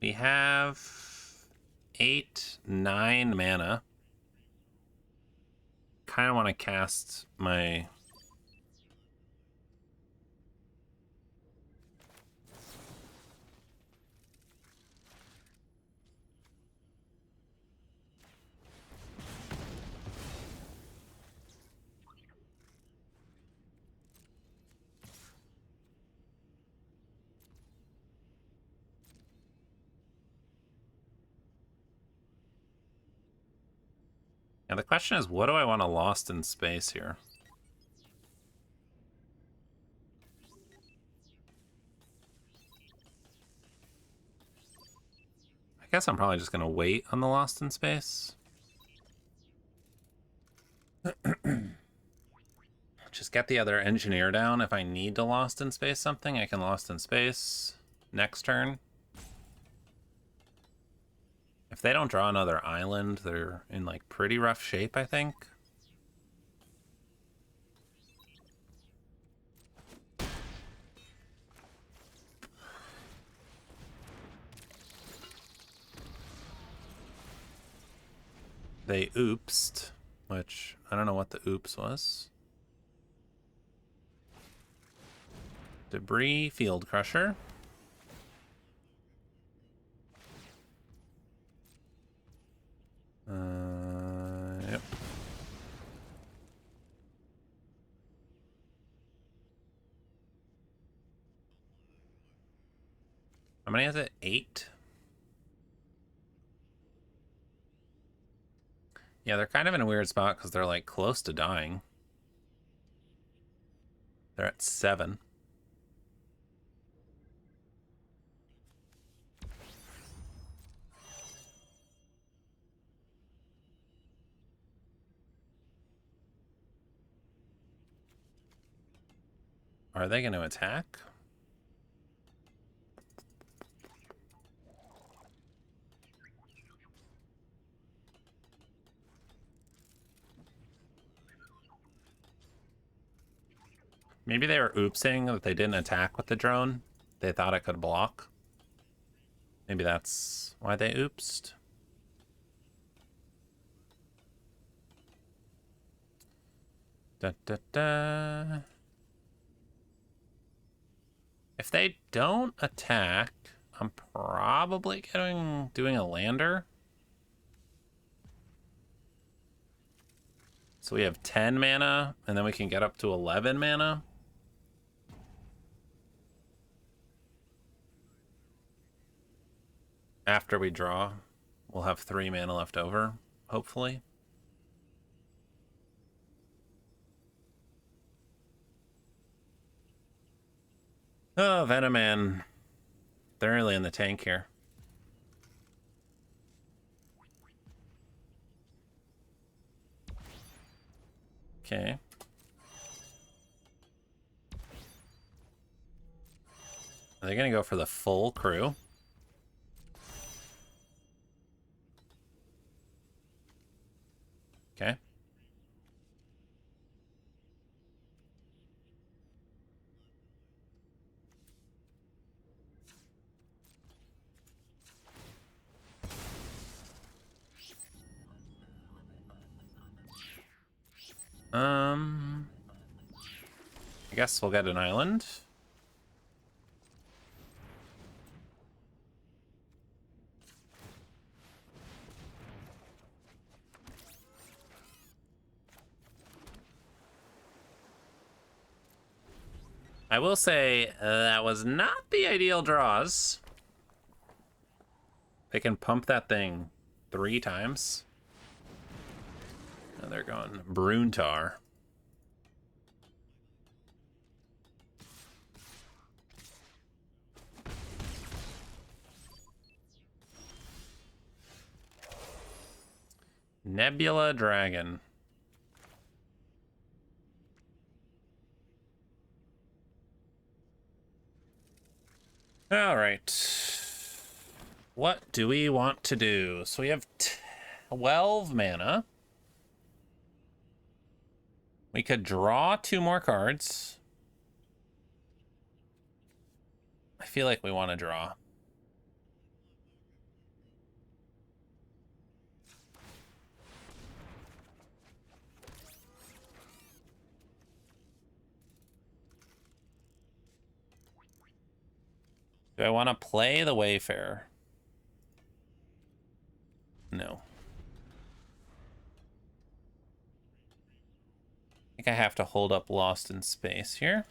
We have 8, 9 mana. Kind of want to cast my... Now the question is, what do I want to Lost in Space here? I guess I'm probably just going to wait on the Lost in Space. Just get the other engineer down. If I need to Lost in Space something, I can Lost in Space next turn. If they don't draw another island, they're in like pretty rough shape, I think. They oopsed, which I don't know what the oops was. Debris Field Crusher. Yep. How many is it? 8? Yeah, they're kind of in a weird spot because they're like close to dying. They're at 7. Are they going to attack? Maybe they were oopsing that they didn't attack with the drone. They thought it could block. Maybe that's why they oopsed. Da, da, da. If they don't attack, I'm probably doing a lander. So we have 10 mana, and then we can get up to 11 mana. After we draw, we'll have 3 mana left over, hopefully. Oh, Venoman. They're really in the tank here. Okay. Are they going to go for the full crew? Okay. I guess we'll get an island. I will say that was not the ideal draws. They can pump that thing 3 times. Now they're going Bruntar. Nebula Dragon. All right. What do we want to do? So we have 12 mana. We could draw 2 more cards. I feel like we want to draw. Do I want to play the Wayfarer? No. I think I have to hold up Lost in Space here.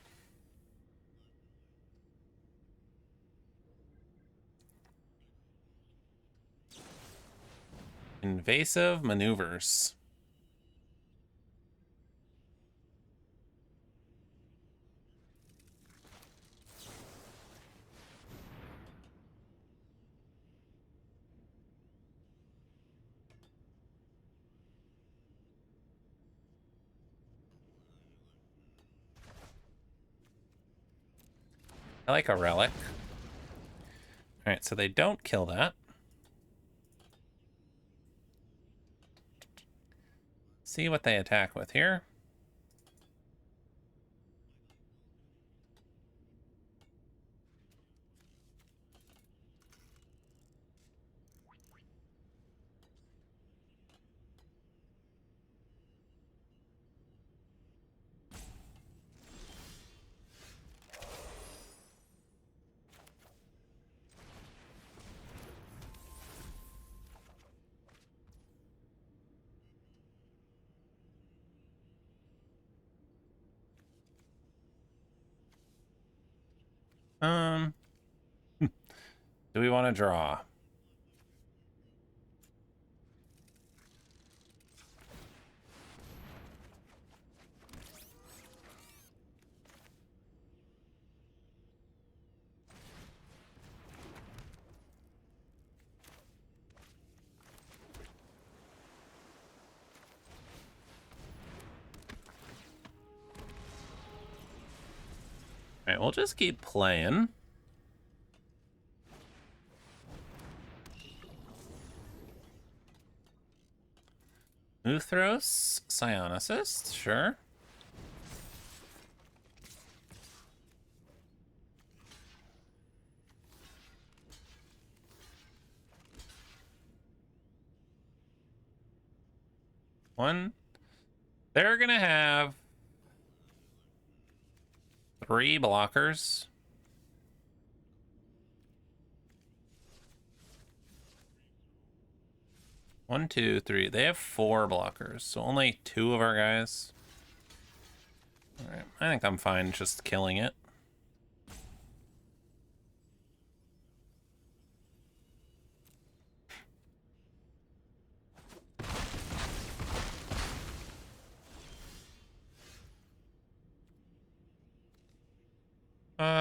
Invasive Maneuvers. I like a relic. All right, so they don't kill that. See what they attack with here. Do we want to draw? right, we'll just keep playing. Uthros, Psionicist, sure. One. They're gonna have 3 blockers. One, two, three. They have 4 blockers, so only 2 of our guys. Alright, I think I'm fine just killing it.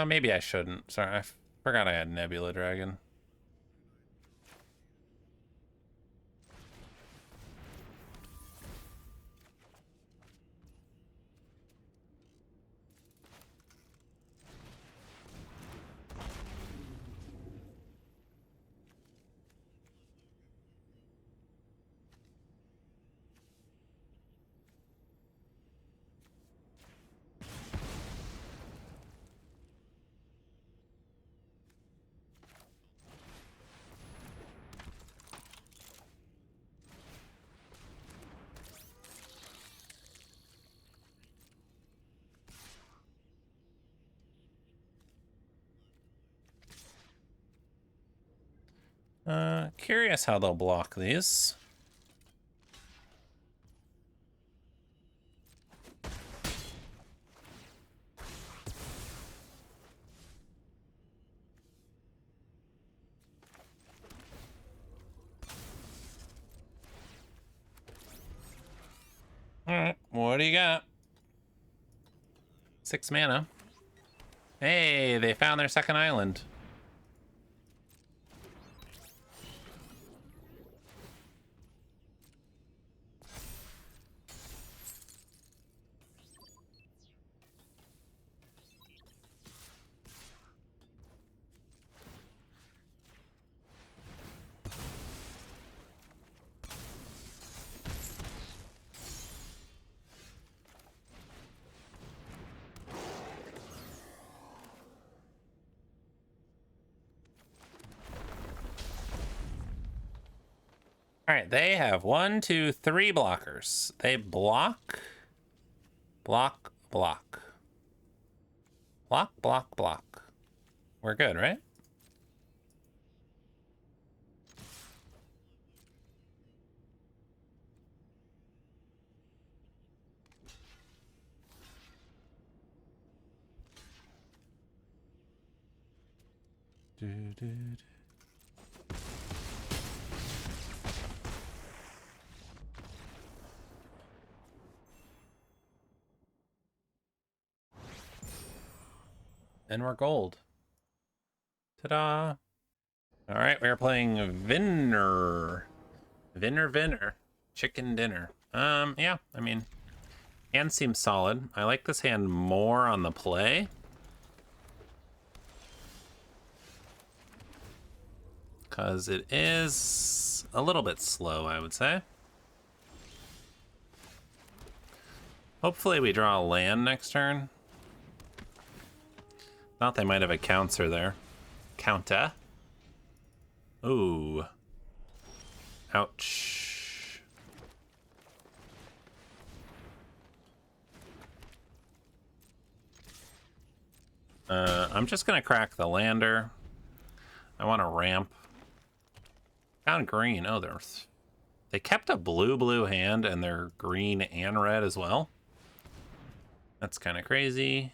Maybe I shouldn't. Sorry, I forgot I had Nebula Dragon. Curious how they'll block these. Alright, what do you got? 6 mana. Hey, they found their second island. All right, they have 1, 2, 3 blockers. They block, block, block. Block, block, block. We're good, right? And we're gold. Ta-da! All right, we're playing Vinner. Vinner. Chicken dinner. Yeah, I mean, hand seems solid. I like this hand more on the play. Because it is a little bit slow, I would say. Hopefully we draw a land next turn. Thought they might have a counter there. Counter. Ooh. Ouch. I'm just gonna crack the lander. I want to ramp. Found green. Oh, they kept a blue hand and they're green and red as well. That's kind of crazy.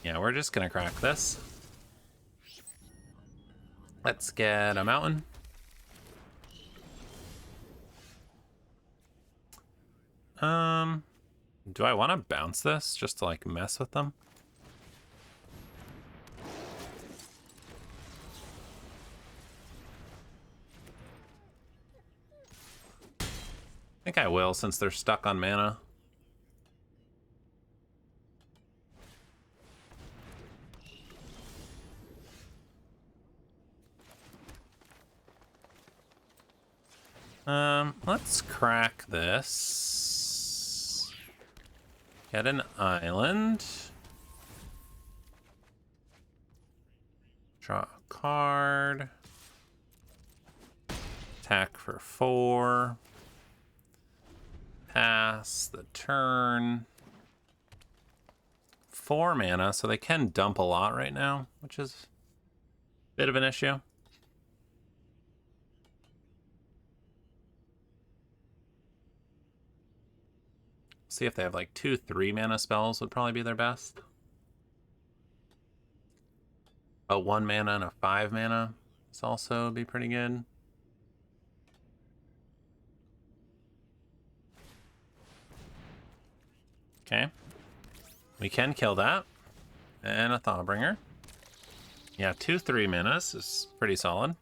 Yeah, we're just gonna crack this. Let's get a mountain. Do I want to bounce this just to like mess with them? I think I will since they're stuck on mana. Let's crack this. Get an island. Draw a card. Attack for 4. Pass the turn. 4 mana, so they can dump a lot right now, which is a bit of an issue. See if they have like 2 3-mana spells would probably be their best. A 1 mana and a 5 mana is also be pretty good. Okay. We can kill that. And a Thawbringer. Yeah, 2 3 manas is pretty solid.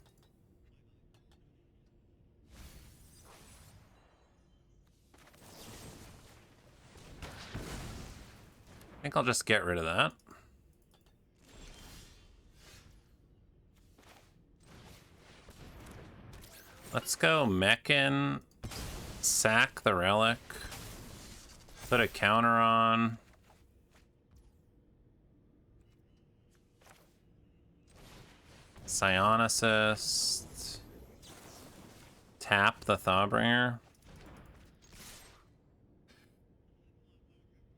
I think I'll just get rid of that. Let's go Mechan, sack the relic, put a counter on. Psionicist, tap the Thawbringer.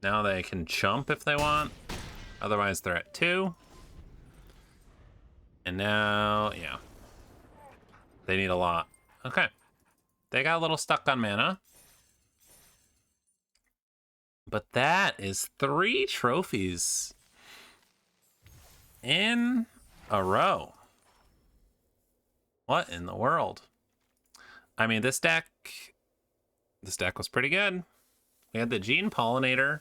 Now they can chump if they want. Otherwise, they're at 2. And now, yeah. They need a lot. Okay. They got a little stuck on mana. But that is 3 trophies in a row. What in the world? I mean, this deck was pretty good. We had the Gene Pollinator,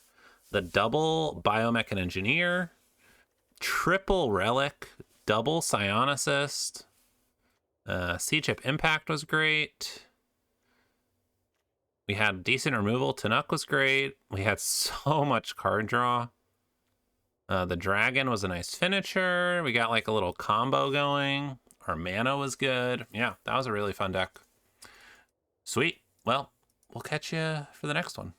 the double Biomech and Engineer, triple Relic, double Psionicist. C-Chip Impact was great. We had decent removal. Tanuk was great. We had so much card draw. The Dragon was a nice finisher. We got like a little combo going. Our mana was good. Yeah, that was a really fun deck. Sweet. Well, we'll catch you for the next one.